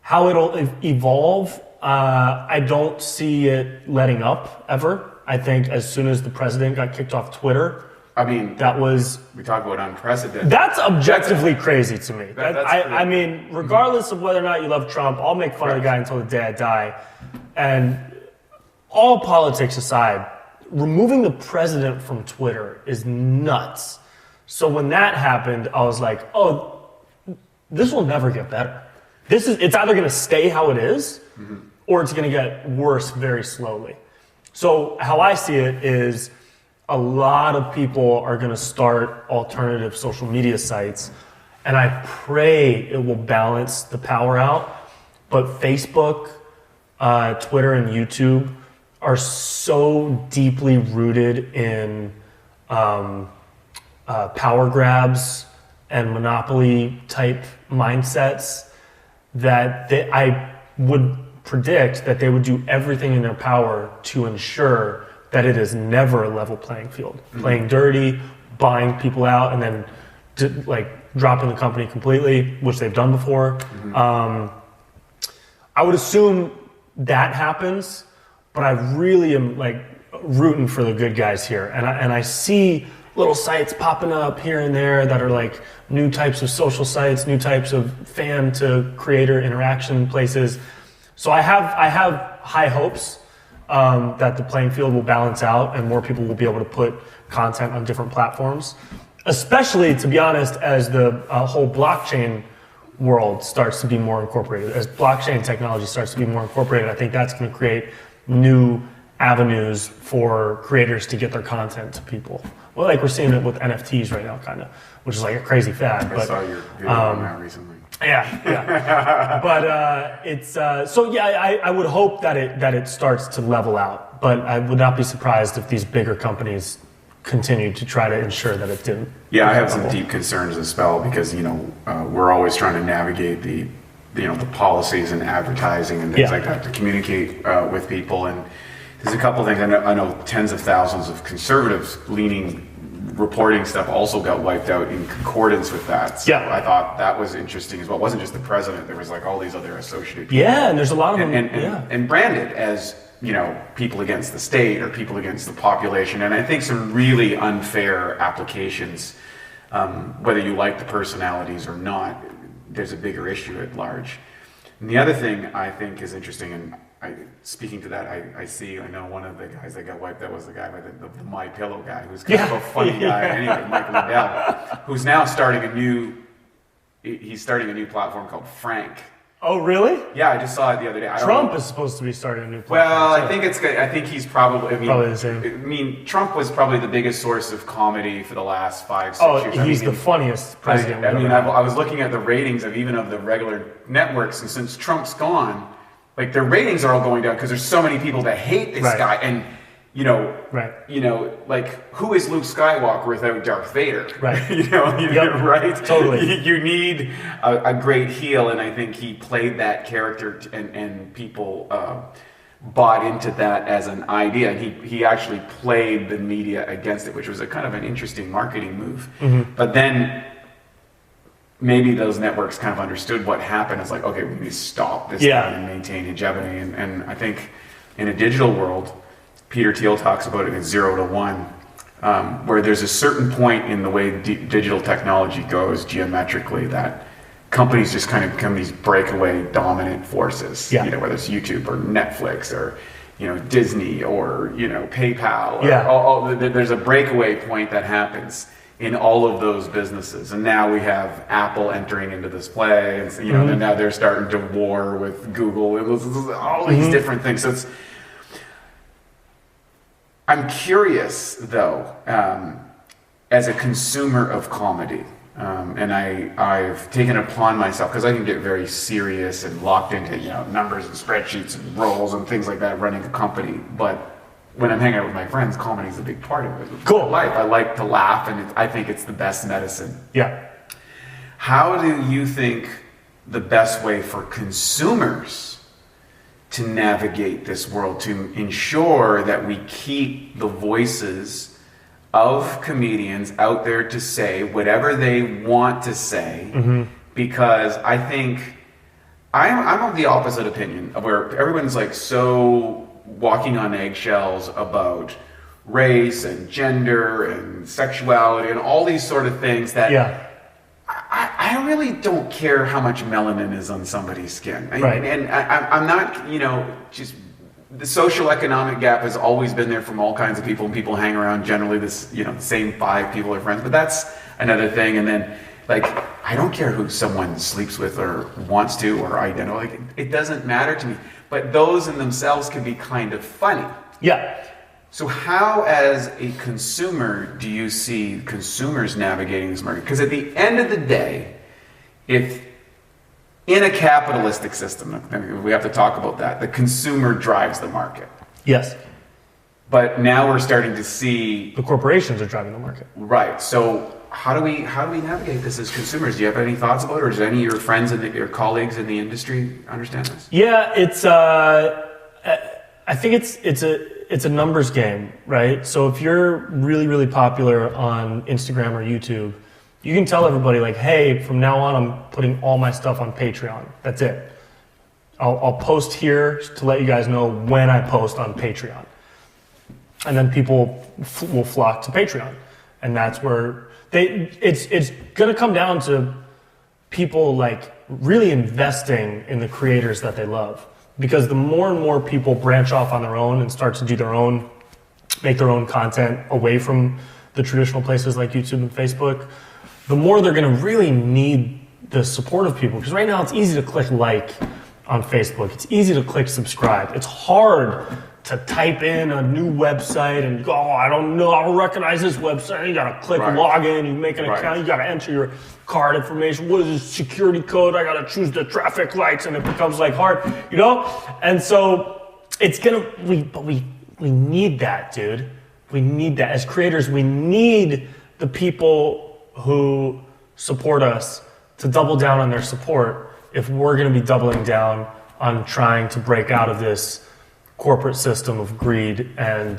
how it'll evolve, I don't see it letting up ever. I think as soon as the president got kicked off Twitter, we talk about unprecedented. That's objectively crazy to me. I mean, regardless of whether or not you love Trump, I'll make fun of the guy until the day I die. And all politics aside, removing the president from Twitter is nuts. So when that happened, I was like, this will never get better. It's either going to stay how it is, or it's going to get worse very slowly. So how I see it is a lot of people are going to start alternative social media sites, and I pray it will balance the power out. But Facebook, Twitter, and YouTube are so deeply rooted in power grabs and monopoly type mindsets that I would predict that they would do everything in their power to ensure that it is never a level playing field. Playing dirty, buying people out, and then dropping the company completely, which they've done before. I would assume that happens, but I really am rooting for the good guys here. And I see little sites popping up here and there that are like new types of social sites, new types of fan to creator interaction places. So I have high hopes. that the playing field will balance out and more people will be able to put content on different platforms. Especially, to be honest, as the whole blockchain world starts to be more incorporated, as blockchain technology starts to be more incorporated, I think that's going to create new avenues for creators to get their content to people. Well, like we're seeing it with NFTs right now, kind of, which is like a crazy fad. I saw your video on that recently. Yeah. But it's so yeah. I would hope that it starts to level out. But I would not be surprised if these bigger companies continue to try to ensure that it didn't. Yeah, I have some deep concerns as well because we're always trying to navigate the policies and advertising and things like that to communicate with people. And there's a couple of things. I know tens of thousands of conservatives leaning reporting stuff also got wiped out in concordance with that. So I thought that was interesting as well. It wasn't just the president. There was like all these other associated people. Yeah, and there's a lot of them. And branded as, people against the state or people against the population. And I think some really unfair applications, whether you like the personalities or not, there's a bigger issue at large. And the other thing I think is interesting, and speaking to that, I know one of the guys that got wiped out was the guy by the My Pillow guy, who's kind of a funny guy anyway, Mike Lindell, who's now starting a new platform called Frank. Oh, really? Yeah, I just saw it the other day. Trump is supposed to be starting a new platform. Well, I think he's probably the same. I mean, Trump was probably the biggest source of comedy for the last 5-6 years. He's the funniest president. I was looking at the ratings of the regular networks, and since Trump's gone, like their ratings are all going down because there's so many people that hate this guy, and like who is Luke Skywalker without Darth Vader? Right. Right? Totally. You need a great heel, and I think he played that character, and people bought into that as an idea, and he actually played the media against it, which was a kind of an interesting marketing move. Mm-hmm. But then maybe those networks kind of understood what happened. It's like, okay, we need to stop this guy and maintain hegemony. And I think in a digital world, Peter Thiel talks about it in 0 to 1, where there's a certain point in the way digital technology goes geometrically that companies just kind of become these breakaway dominant forces, whether it's YouTube or Netflix or Disney or PayPal. There's a breakaway point that happens in all of those businesses, and now we have Apple entering into this play, and and now they're starting to war with Google, and all these different things. So I'm curious though, as a consumer of comedy, and I've taken it upon myself because I can get very serious and locked into numbers and spreadsheets and roles and things like that running a company, but when I'm hanging out with my friends, comedy is a big part of it. Cool. Life. I like to laugh, and I think it's the best medicine. Yeah. How do you think the best way for consumers to navigate this world to ensure that we keep the voices of comedians out there to say whatever they want to say? Mm-hmm. Because I think I'm of the opposite opinion of where everyone's like so walking on eggshells about race and gender and sexuality and all these sort of things that I really don't care how much melanin is on somebody's skin. And I'm not, just the social economic gap has always been there from all kinds of people, and people hang around generally this, the same 5 people are friends, but that's another thing. And then like, I don't care who someone sleeps with or wants to or identify, like, it doesn't matter to me. But those in themselves can be kind of funny. Yeah. So how, as a consumer, do you see consumers navigating this market? Because at the end of the day, if in a capitalistic system, I mean, we have to talk about that, the consumer drives the market. Yes. But now we're starting to see the corporations are driving the market. Right. So how do we navigate this as consumers? Do you have any thoughts about it, or does any of your friends and your colleagues in the industry understand this? Yeah, it's I think it's a numbers game, right? So if you're really, really popular on Instagram or YouTube, you can tell everybody like, hey, from now on, I'm putting all my stuff on Patreon. That's it. I'll post here to let you guys know when I post on Patreon. And then people will flock to Patreon. And that's where it's going to come down to people like really investing in the creators that they love. because the more and more people branch off on their own and start to do their own, make their own content away from the traditional places like YouTube and Facebook, the more they're going to really need the support of people. Because right now it's easy to click like on Facebook. It's easy to click subscribe. It's hard to type in a new website and go, oh, I don't know, I don't recognize this website. You got to click login, you make an account, you got to enter your card information. What is this security code? I got to choose the traffic lights, and it becomes like hard, you know? And so it's going to, we need that, dude. We need that. As creators, we need the people who support us to double down on their support if we're going to be doubling down on trying to break out of this corporate system of greed and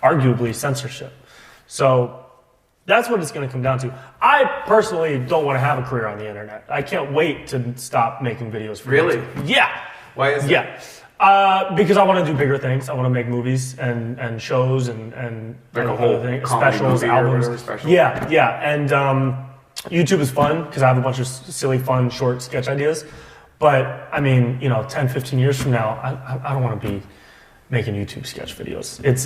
arguably censorship. So that's what it's going to come down to. I personally don't want to have a career on the internet. I can't wait to stop making videos for YouTube. Yeah. Why is that? Yeah. Because I want to do bigger things. I want to make movies and shows and like a whole thing, specials, albums. Yeah, yeah. And YouTube is fun because I have a bunch of silly, fun, short sketch ideas. But I mean, 10, 15 years from now, I don't want to be making YouTube sketch videos. It's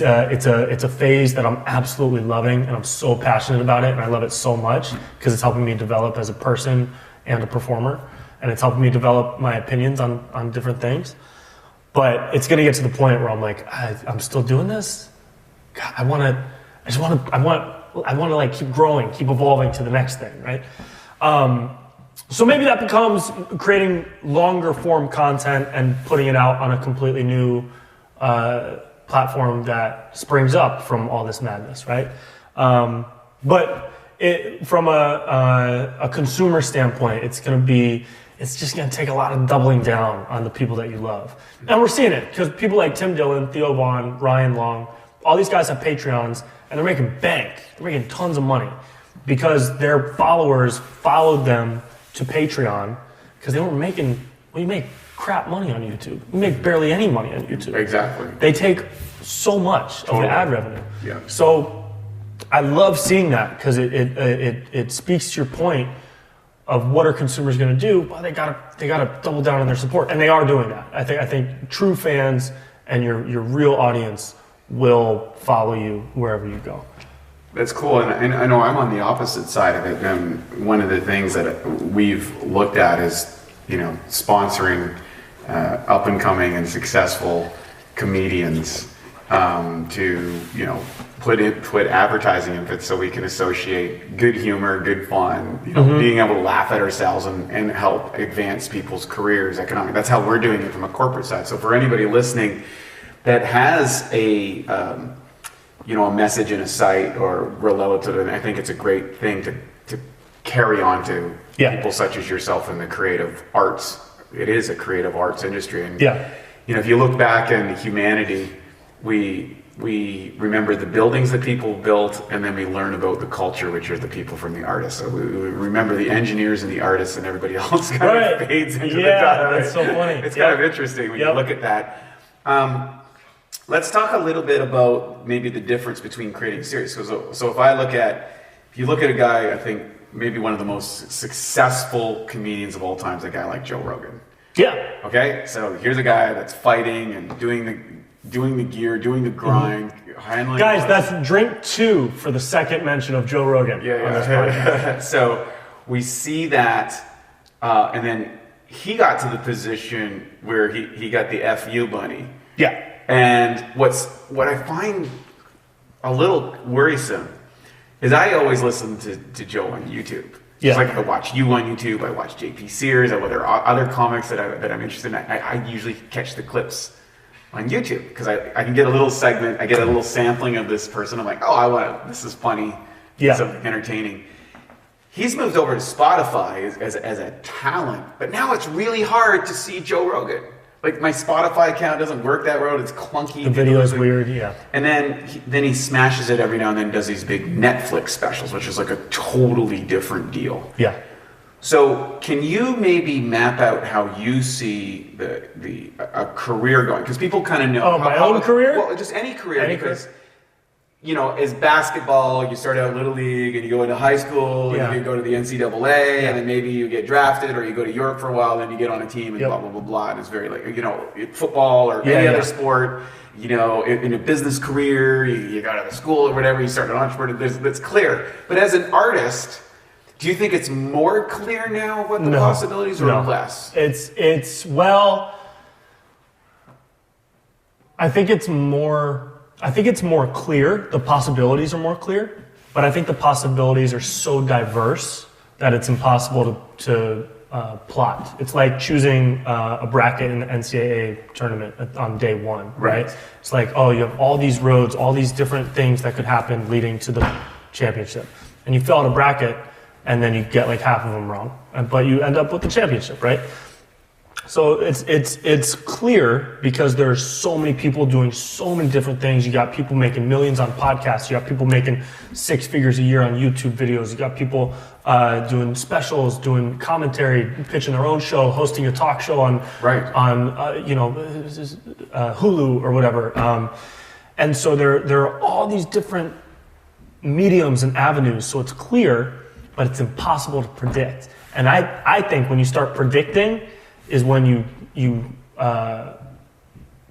a phase that I'm absolutely loving, and I'm so passionate about it, and I love it so much because it's helping me develop as a person and a performer, and it's helping me develop my opinions on different things. But it's gonna get to the point where I'm like, I'm still doing this. God, I want to like keep growing, keep evolving to the next thing, right? So maybe that becomes creating longer form content and putting it out on a completely new platform that springs up from all this madness, right? But from a consumer standpoint, it's just going to take a lot of doubling down on the people that you love. And we're seeing it because people like Tim Dillon, Theo Vaughn, Ryan Long, all these guys have Patreons and they're making bank. They're making tons of money because their followers followed them to Patreon because they were making, well, you make crap money on YouTube. You make barely any money on YouTube. Exactly. They take so much of the ad revenue. Yeah. So I love seeing that because it speaks to your point of what are consumers going to do. Well, they gotta double down on their support, and they are doing that. I think true fans and your real audience will follow you wherever you go. That's cool, and I know I'm on the opposite side of it. And one of the things that we've looked at is, sponsoring up and coming and successful comedians to put advertising in it so we can associate good humor, good fun, being able to laugh at ourselves and help advance people's careers, economic. That's how we're doing it from a corporate side. So for anybody listening that has a message in a site or relative to it, I think it's a great thing to carry on to people such as yourself in the creative arts. It is a creative arts industry, and if you look back in humanity, we remember the buildings that people built, and then we learn about the culture, which are the people from the artists. So we remember the engineers and the artists, and everybody else kind of fades into the dot. That's so funny. It's kind of interesting when you look at that. Let's talk a little bit about maybe the difference between creating series. So if you look at a guy, I think maybe one of the most successful comedians of all time is a guy like Joe Rogan. Yeah. Okay, so here's a guy that's fighting and doing the gear, doing the grind, handling. Guys, that's drink 2 for the second mention of Joe Rogan on this podcast. So we see that, and then he got to the position where he got the FU money. Yeah. And what I find a little worrisome is I always listen to Joe on YouTube. Yeah. It's like I watch you on YouTube, I watch JP Sears, there are other comics that I'm interested in. I usually catch the clips on YouTube because I can get a little segment, I get a little sampling of this person. I'm like, this is funny, something entertaining. He's moved over to Spotify as a talent, but now it's really hard to see Joe Rogan. Like my Spotify account doesn't work that road. It's clunky. The video is weird, yeah. And then he smashes it every now and then. Does these big Netflix specials, which is like a totally different deal. Yeah. So can you maybe map out how you see a career going? Because people kind of know. My own career? Well, just any career. as basketball, you start out Little League and you go into high school and you go to the NCAA and then maybe you get drafted or you go to Europe for a while and then you get on a team and blah, blah, blah, blah. And it's very football or any other sport, in a business career, you go to the school or whatever, you start an entrepreneur, that's clear. But as an artist, do you think it's more clear now what the possibilities are or less? I think it's more clear. The possibilities are more clear, but I think the possibilities are so diverse that it's impossible to plot. It's like choosing a bracket in the NCAA tournament on day one, right? It's like, you have all these roads, all these different things that could happen leading to the championship. And you fill out a bracket, and then you get like half of them wrong, but you end up with the championship, right? So it's clear because there's so many people doing so many different things. You got people making millions on podcasts. You got people making 6 figures a year on YouTube videos. You got people doing specials, doing commentary, pitching their own show, hosting a talk show on Hulu or whatever. And so there are all these different mediums and avenues. So it's clear, but it's impossible to predict. And I think when you start predicting is when you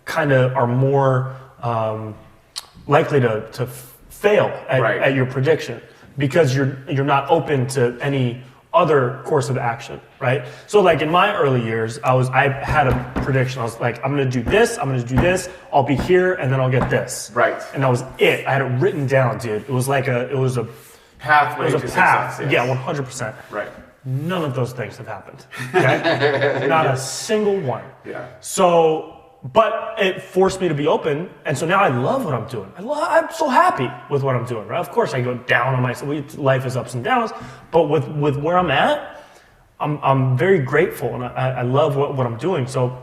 kind of are more likely to fail at your prediction because you're not open to any other course of action, right? So like in my early years, I had a prediction. I was like, I'm gonna do this, I'll be here, and then I'll get this. Right. And that was it. I had it written down, dude. It was a pathway to path. success. Yeah, 100%. Right. None of those things have happened. Okay? Not a single one. Yeah. So, but it forced me to be open, and so now I love what I'm doing. I'm so happy with what I'm doing. Right? Of course, I go down on myself. Life is ups and downs, but with where I'm at, I'm very grateful, and I love what I'm doing. So,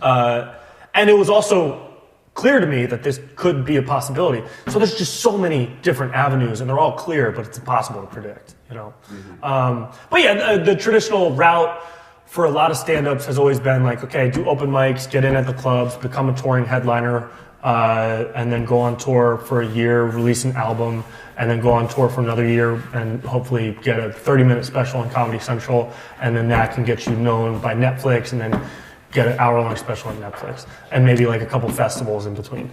and it was also clear to me that this could be a possibility. So there's just so many different avenues, and they're all clear, but it's impossible to predict. But yeah, the traditional route for a lot of stand-ups has always been like, okay, do open mics, get in at the clubs, become a touring headliner, and then go on tour for a year, release an album, and then go on tour for another year and hopefully get a 30-minute special on Comedy Central, and then that can get you known by Netflix, and then get an hour-long special on Netflix, and maybe like a couple festivals in between.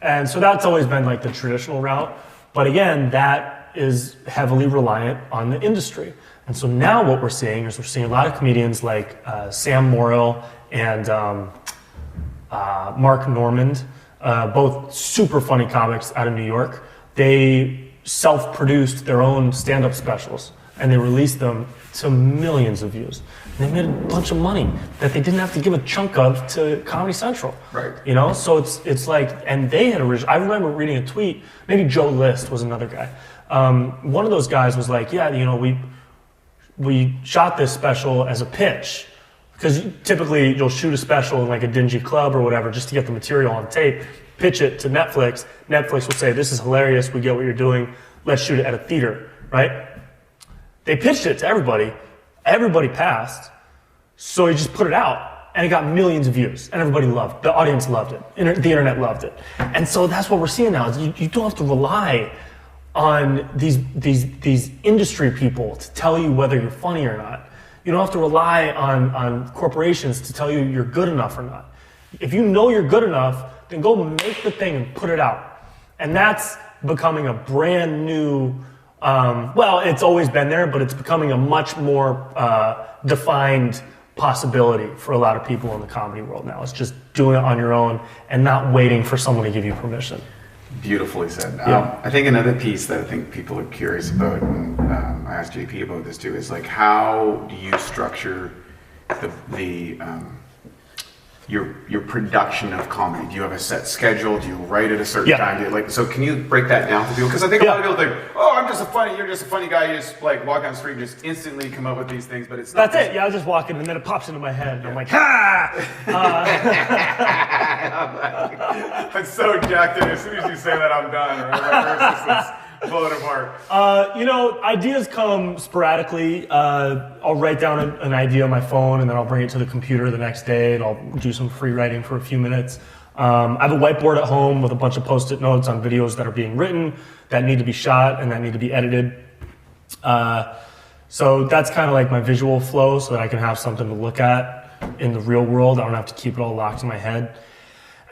And so that's always been like the traditional route. But again, that is heavily reliant on the industry. And so now what we're seeing is a lot of comedians like Sam Morrill and Mark Normand, both super funny comics out of New York. They self-produced their own stand-up specials and they released them to millions of views. And they made a bunch of money that they didn't have to give a chunk of to Comedy Central. Right. So it's like, and they had I remember reading a tweet, maybe Joe List was another guy. One of those guys was like, we shot this special as a pitch, because typically you'll shoot a special in like a dingy club or whatever just to get the material on tape, pitch it to Netflix. Netflix will say, this is hilarious, we get what you're doing, let's shoot it at a theater, right? They pitched it to everybody passed, so he just put it out, and it got millions of views, and everybody loved it. The audience loved it, the internet loved it. And so that's what we're seeing now, is you don't have to rely on these industry people to tell you whether you're funny or not. You don't have to rely on corporations to tell you you're good enough or not. If you know you're good enough, then go make the thing and put it out. And that's becoming a brand new, it's always been there, but it's becoming a much more defined possibility for a lot of people in the comedy world now. It's just doing it on your own and not waiting for someone to give you permission. Beautifully said. Yeah. I think another piece that I think people are curious about, and I asked JP about this too, is like, how do you structure your production of comedy? Do you have a set schedule? Do you write at a certain time? So can you break that down for people? Because I think a lot of people think, you're just a funny guy. You just like walk on the street and just instantly come up with these things, but it's not. That's it. Yeah, I just walk in and then it pops into my head and I'm like, ha! It's so jacked in. As soon as you say that, I'm done. Right? Blow it apart. Ideas come sporadically. I'll write down an idea on my phone and then I'll bring it to the computer the next day and I'll do some free writing for a few minutes. I have a whiteboard at home with a bunch of post-it notes on videos that are being written, that need to be shot, and that need to be edited. So that's kind of like my visual flow so that I can have something to look at in the real world. I don't have to keep it all locked in my head.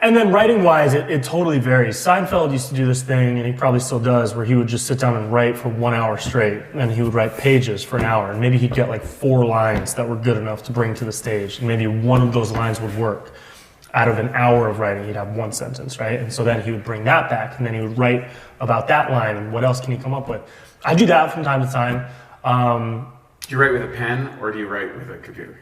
And then writing-wise, it totally varies. Seinfeld used to do this thing, and he probably still does, where he would just sit down and write for 1 hour straight, and he would write pages for an hour, and maybe he'd get like 4 lines that were good enough to bring to the stage, and maybe one of those lines would work. Out of an hour of writing, he'd have 1 sentence, right? And so then he would bring that back, and then he would write about that line, and what else can he come up with? I do that from time to time. Do you write with a pen, or do you write with a computer?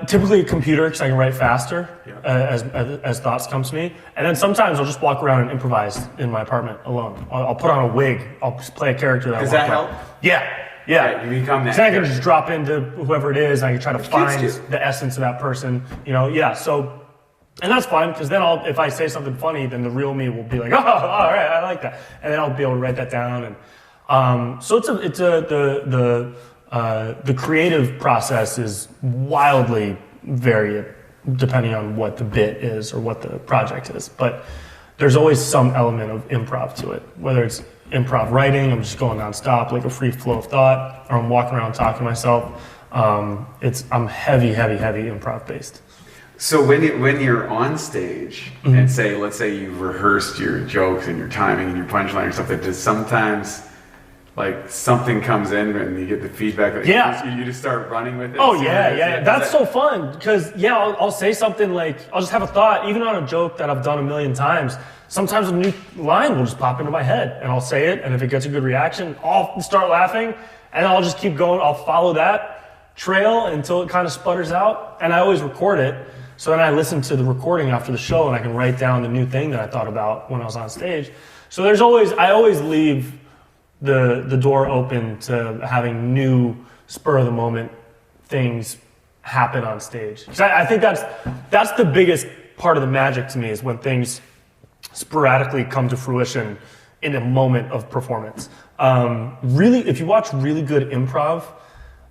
Typically a computer, because I can write faster as thoughts come to me. And then sometimes I'll just walk around and improvise in my apartment alone. I'll put on a wig. I'll just play a character that I want. Does that help? Yeah. Yeah, you become that. So I can just drop into whoever it is, and I can try to find the essence of that person. So, and that's fine, because then if I say something funny, then the real me will be like, oh, all right, I like that, and then I'll be able to write that down. And so the creative process is wildly varied depending on what the bit is or what the project is. But there's always some element of improv to it, whether it's improv writing, I'm just going nonstop, like a free flow of thought, or I'm walking around talking to myself. I'm heavy improv based. So when you're on stage and let's say you've rehearsed your jokes and your timing and your punchline or something, does sometimes like something comes in and you get the feedback that you just start running with it? Oh yeah. That's so fun, because I'll say something like, I'll just have a thought, even on a joke that I've done 1 million times. Sometimes a new line will just pop into my head, and I'll say it, and if it gets a good reaction, I'll start laughing, and I'll just keep going. I'll follow that trail until it kind of sputters out, and I always record it. So then I listen to the recording after the show, and I can write down the new thing that I thought about when I was on stage. So I always leave the door open to having new spur of the moment things happen on stage. I think that's the biggest part of the magic to me, is when things sporadically come to fruition in a moment of performance. Really, if you watch really good improv,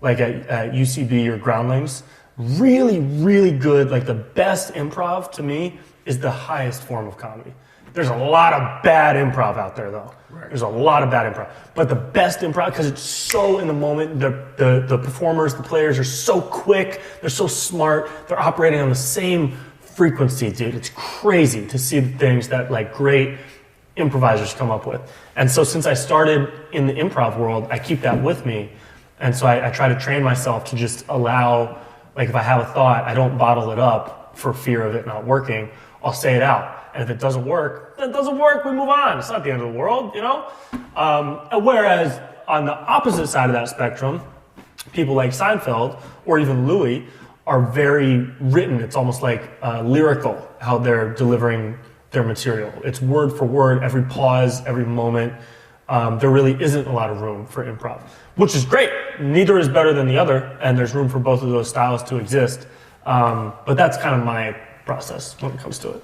like at UCB or Groundlings, really, really good, like the best improv to me is the highest form of comedy. There's a lot of bad improv out there, though. Right. There's a lot of bad improv. But the best improv, because it's so in the moment, the performers, the players are so quick, they're so smart, they're operating on the same frequency, dude. It's crazy to see the things that like great improvisers come up with. And so since I started in the improv world, I keep that with me. And so I try to train myself to just allow, like if I have a thought, I don't bottle it up for fear of it not working. I'll say it out. And if it doesn't work, then it doesn't work, we move on. It's not the end of the world, Whereas on the opposite side of that spectrum, people like Seinfeld or even Louis are very written. It's almost like lyrical, how they're delivering their material. It's word for word, every pause, every moment. There really isn't a lot of room for improv, which is great. Neither is better than the other, and there's room for both of those styles to exist. But that's kind of my process when it comes to it.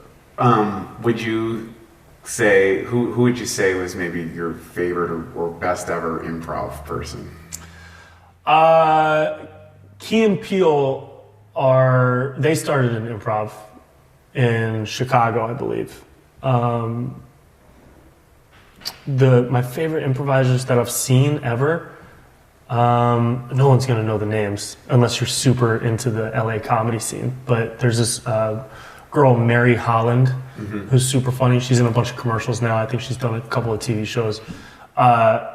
Would you say, who would you say was maybe your favorite or best ever improv person? Key and Peele they started an improv in Chicago, I believe. My favorite improvisers that I've seen ever, no one's gonna know the names unless you're super into the LA comedy scene, but there's this girl, Mary Holland, who's super funny. She's in a bunch of commercials now. I think she's done a couple of TV shows.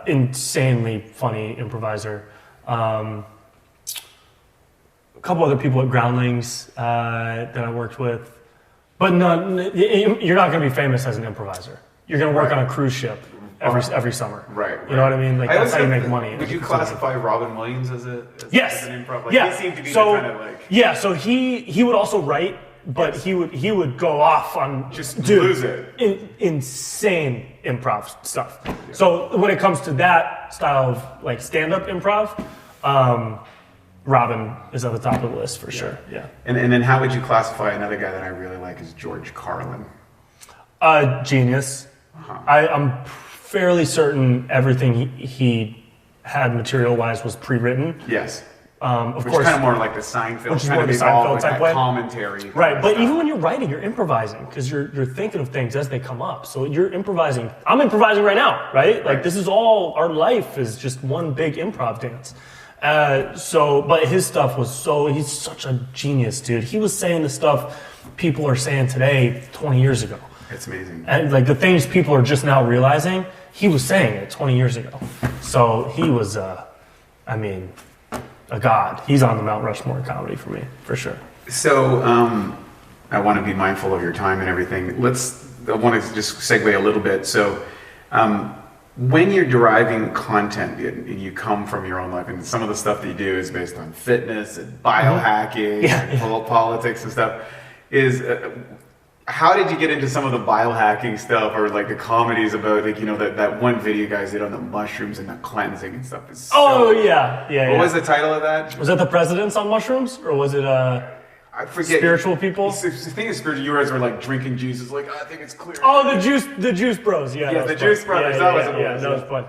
Insanely funny improviser. A couple other people at Groundlings that I worked with. But you're not going to be famous as an improviser. You're going to work on a cruise ship every summer. Right. You know what I mean? Like that's how you make money. Would you classify Robin Williams as an improv? Like, yeah. He seemed to be the kind of like... Yeah, so he would also write, but he would go off on lose it. Insane improv stuff. Yeah. So when it comes to that style of like stand-up improv, Robin is at the top of the list for sure. Yeah. And then how would you classify another guy that I really like is George Carlin? Genius. I'm fairly certain everything he had material-wise was pre-written. Yes. Of Which course, is kind of more like the Seinfeld, which is kind more of the evolved Seinfeld with type that way. commentary. Right, but even when you're writing, you're improvising because you're thinking of things as they come up. So you're improvising. I'm improvising right now, right? Like this is all, our life is just one big improv dance. But his stuff was he's such a genius, dude. He was saying the stuff people are saying today 20 years ago. It's amazing. And like the things people are just now realizing, he was saying it 20 years ago. So he was, a god. He's on the Mount Rushmore of comedy for me, for sure. So I want to be mindful of your time and everything. I want to just segue a little bit. So when you're deriving content, you come from your own life, and some of the stuff that you do is based on fitness and biohacking and politics and stuff. How did you get into some of the biohacking stuff, or like the comedies about, like, that one video you guys did on the mushrooms and the cleansing and stuff? What was the title of that? Was that the presidents on mushrooms, or was it I forget. Spiritual people? The thing is spiritual. You guys were like drinking juices, like, I think it's clear. Oh, the juice bros. Yeah, the juice brothers. That was fun.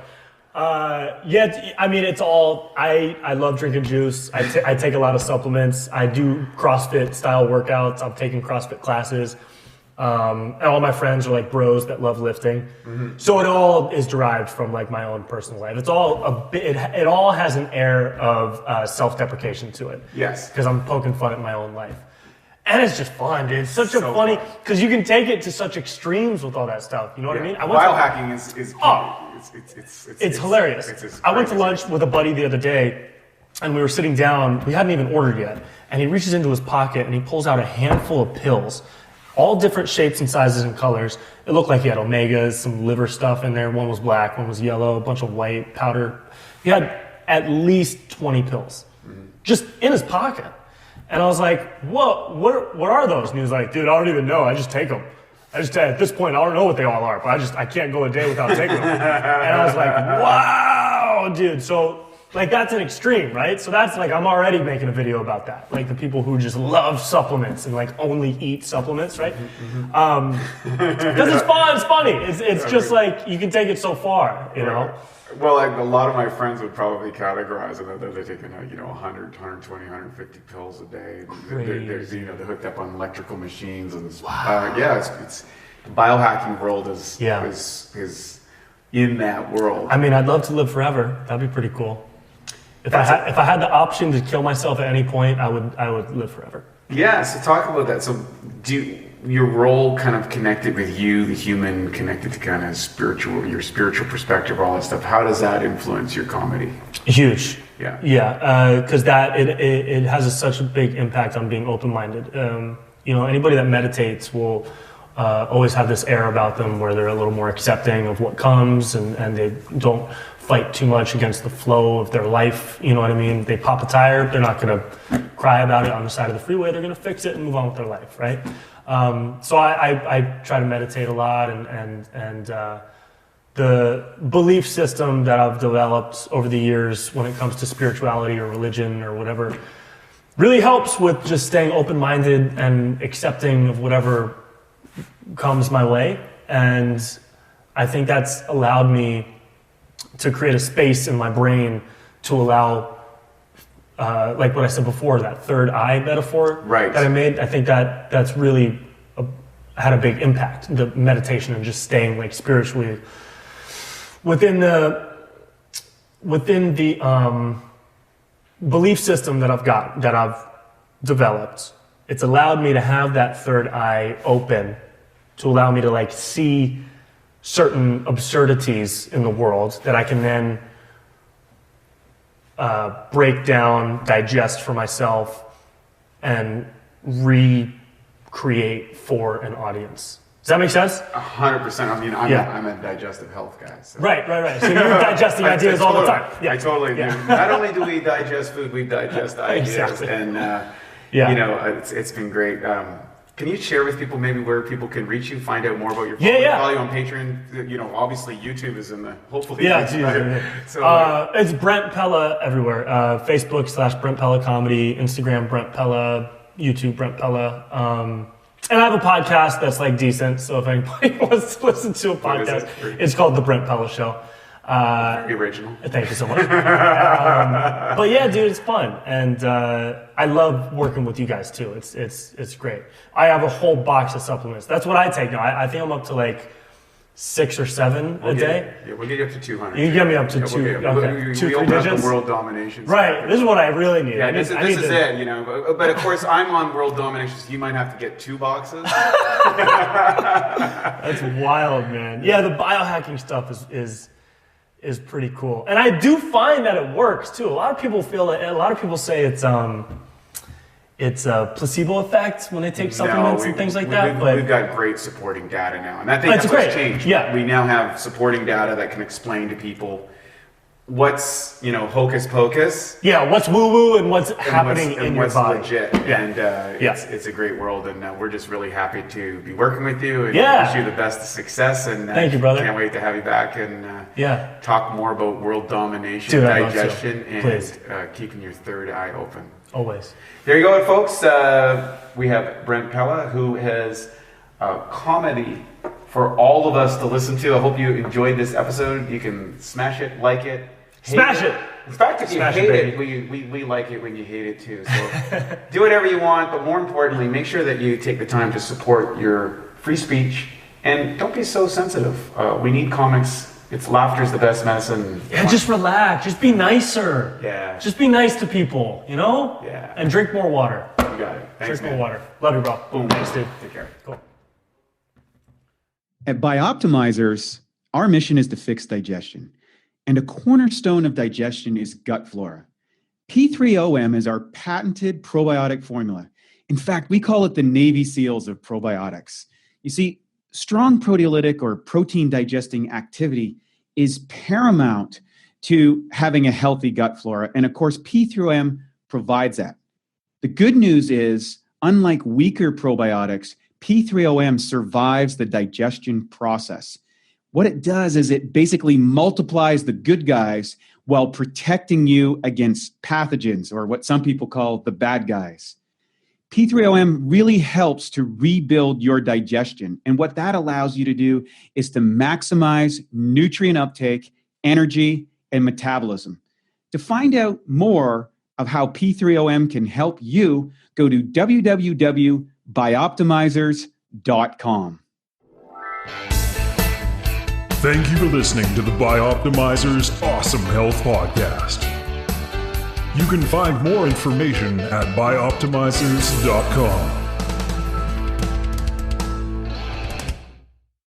It's all, I love drinking juice. I take a lot of supplements. I do CrossFit style workouts. I'm taking CrossFit classes. And all my friends are like bros that love lifting. Mm-hmm. So it all is derived from like my own personal life. It's all it all has an air of self-deprecation to it. Yes. Because I'm poking fun at my own life. And it's just fun, dude. It's such a funny, because you can take it to such extremes with all that stuff. You know what I mean? Biohacking it's hilarious. I went to lunch with a buddy the other day, and we were sitting down. We hadn't even ordered yet. And he reaches into his pocket and he pulls out a handful of pills, all different shapes and sizes and colors. It looked like he had omegas, some liver stuff in there. One was black, one was yellow, a bunch of white powder. He had at least 20 pills just in his pocket. And I was like, what are those? And he was like, dude, I don't even know. I just take them. At this point, I don't know what they all are, but I can't go a day without taking them. And I was like, wow, dude. So like that's an extreme, right? So that's like, I'm already making a video about that. Like the people who just love supplements and like only eat supplements, right? Because it's fun, it's funny. It's just like, you can take it so far, you know? Well, like a lot of my friends would probably categorize it that they're taking, 100, 120, 150 pills a day. They're hooked up on electrical machines, and it's the biohacking world is in that world. I mean, I'd love to live forever. That'd be pretty cool. If I had the option to kill myself at any point, I would live forever. Yeah. So talk about that. So your role kind of connected with you, the human, connected to kind of your spiritual perspective, all that stuff. How does that influence your comedy? Huge. Yeah. Yeah. Because it has such a big impact on being open-minded. Anybody that meditates will always have this air about them where they're a little more accepting of what comes, and they don't fight too much against the flow of their life. You know what I mean? They pop a tire, they're not going to cry about it on the side of the freeway. They're going to fix it and move on with their life, right? So I try to meditate a lot, and the belief system that I've developed over the years when it comes to spirituality or religion or whatever really helps with just staying open-minded and accepting of whatever comes my way. And I think that's allowed me to create a space in my brain to allow, like what I said before, that third eye metaphor that I made. I think that's really had a big impact, the meditation and just staying like spiritually within the belief system that I've developed. It's allowed me to have that third eye open to allow me to like see certain absurdities in the world that I can then break down, digest for myself, and recreate for an audience. Does that make sense? 100%. I mean, I'm a digestive health guy. So. Right. So you're digesting ideas all the time. Yeah. I totally do. Not only do we digest food, we digest ideas. Exactly. And, it's been great. Can you share with people maybe where people can reach you, find out more about your follow you on Patreon? Obviously YouTube is in the, hopefully. So, it's Brent Pella everywhere. Facebook /Brent Pella Comedy, Instagram Brent Pella, YouTube Brent Pella. And I have a podcast that's like decent, so if anybody wants to listen to a podcast, it's called The Brent Pella Show. Very original. Thank you so much. But yeah, dude, it's fun, and I love working with you guys too. It's great. I have a whole box of supplements. That's what I take now. I think I'm up to like 6 or 7 a day. Yeah, we'll get you up to 200. You can get me up to 2. Okay, 2, 3 digits. The world domination. Right. This is what I really need. Yeah, this is it. You know, but of course I'm on world domination, so you might have to get 2 boxes. That's wild, man. Yeah, the biohacking stuff is pretty cool, and I do find that it works too. A lot of people say it's a placebo effect when they take supplements and things like that. But we've got great supporting data now, and I think that's what's changed. Yeah. We now have supporting data that can explain to people what's hocus pocus. Yeah, what's woo woo and what's happening in your body. Legit. Yeah. And it's a great world, and we're just really happy to be working with you and Yeah. wish you the best of success. And thank you, brother. Can't wait to have you back and talk more about world domination, Dude, digestion, and keeping your third eye open. Always. There you go, folks. We have Brent Pella, who has comedy for all of us to listen to. I hope you enjoyed this episode. You can smash it, like it, smash it. In fact, if you hate it, we like it when you hate it too. So do whatever you want, but more importantly, make sure that you take the time to support your free speech and don't be so sensitive. We need comics. Laughter's the best medicine. Yeah, just relax. Just be nicer. Yeah. Just be nice to people, Yeah. And drink more water. You got it. Thanks, Drink more water. Love you, bro. Boom. Thanks, dude. Take care. Cool. At Bioptimizers, our mission is to fix digestion. And a cornerstone of digestion is gut flora. P3OM is our patented probiotic formula. In fact, we call it the Navy SEALs of probiotics. You see, strong proteolytic or protein digesting activity is paramount to having a healthy gut flora. And of course, P3OM provides that. The good news is, unlike weaker probiotics, P3OM survives the digestion process. What it does is it basically multiplies the good guys while protecting you against pathogens, or what some people call the bad guys. P3OM really helps to rebuild your digestion. And what that allows you to do is to maximize nutrient uptake, energy, and metabolism. To find out more of how P3OM can help you, go to www.bioptimizers.com. Thank you for listening to the Bioptimizers Awesome Health Podcast. You can find more information at bioptimizers.com.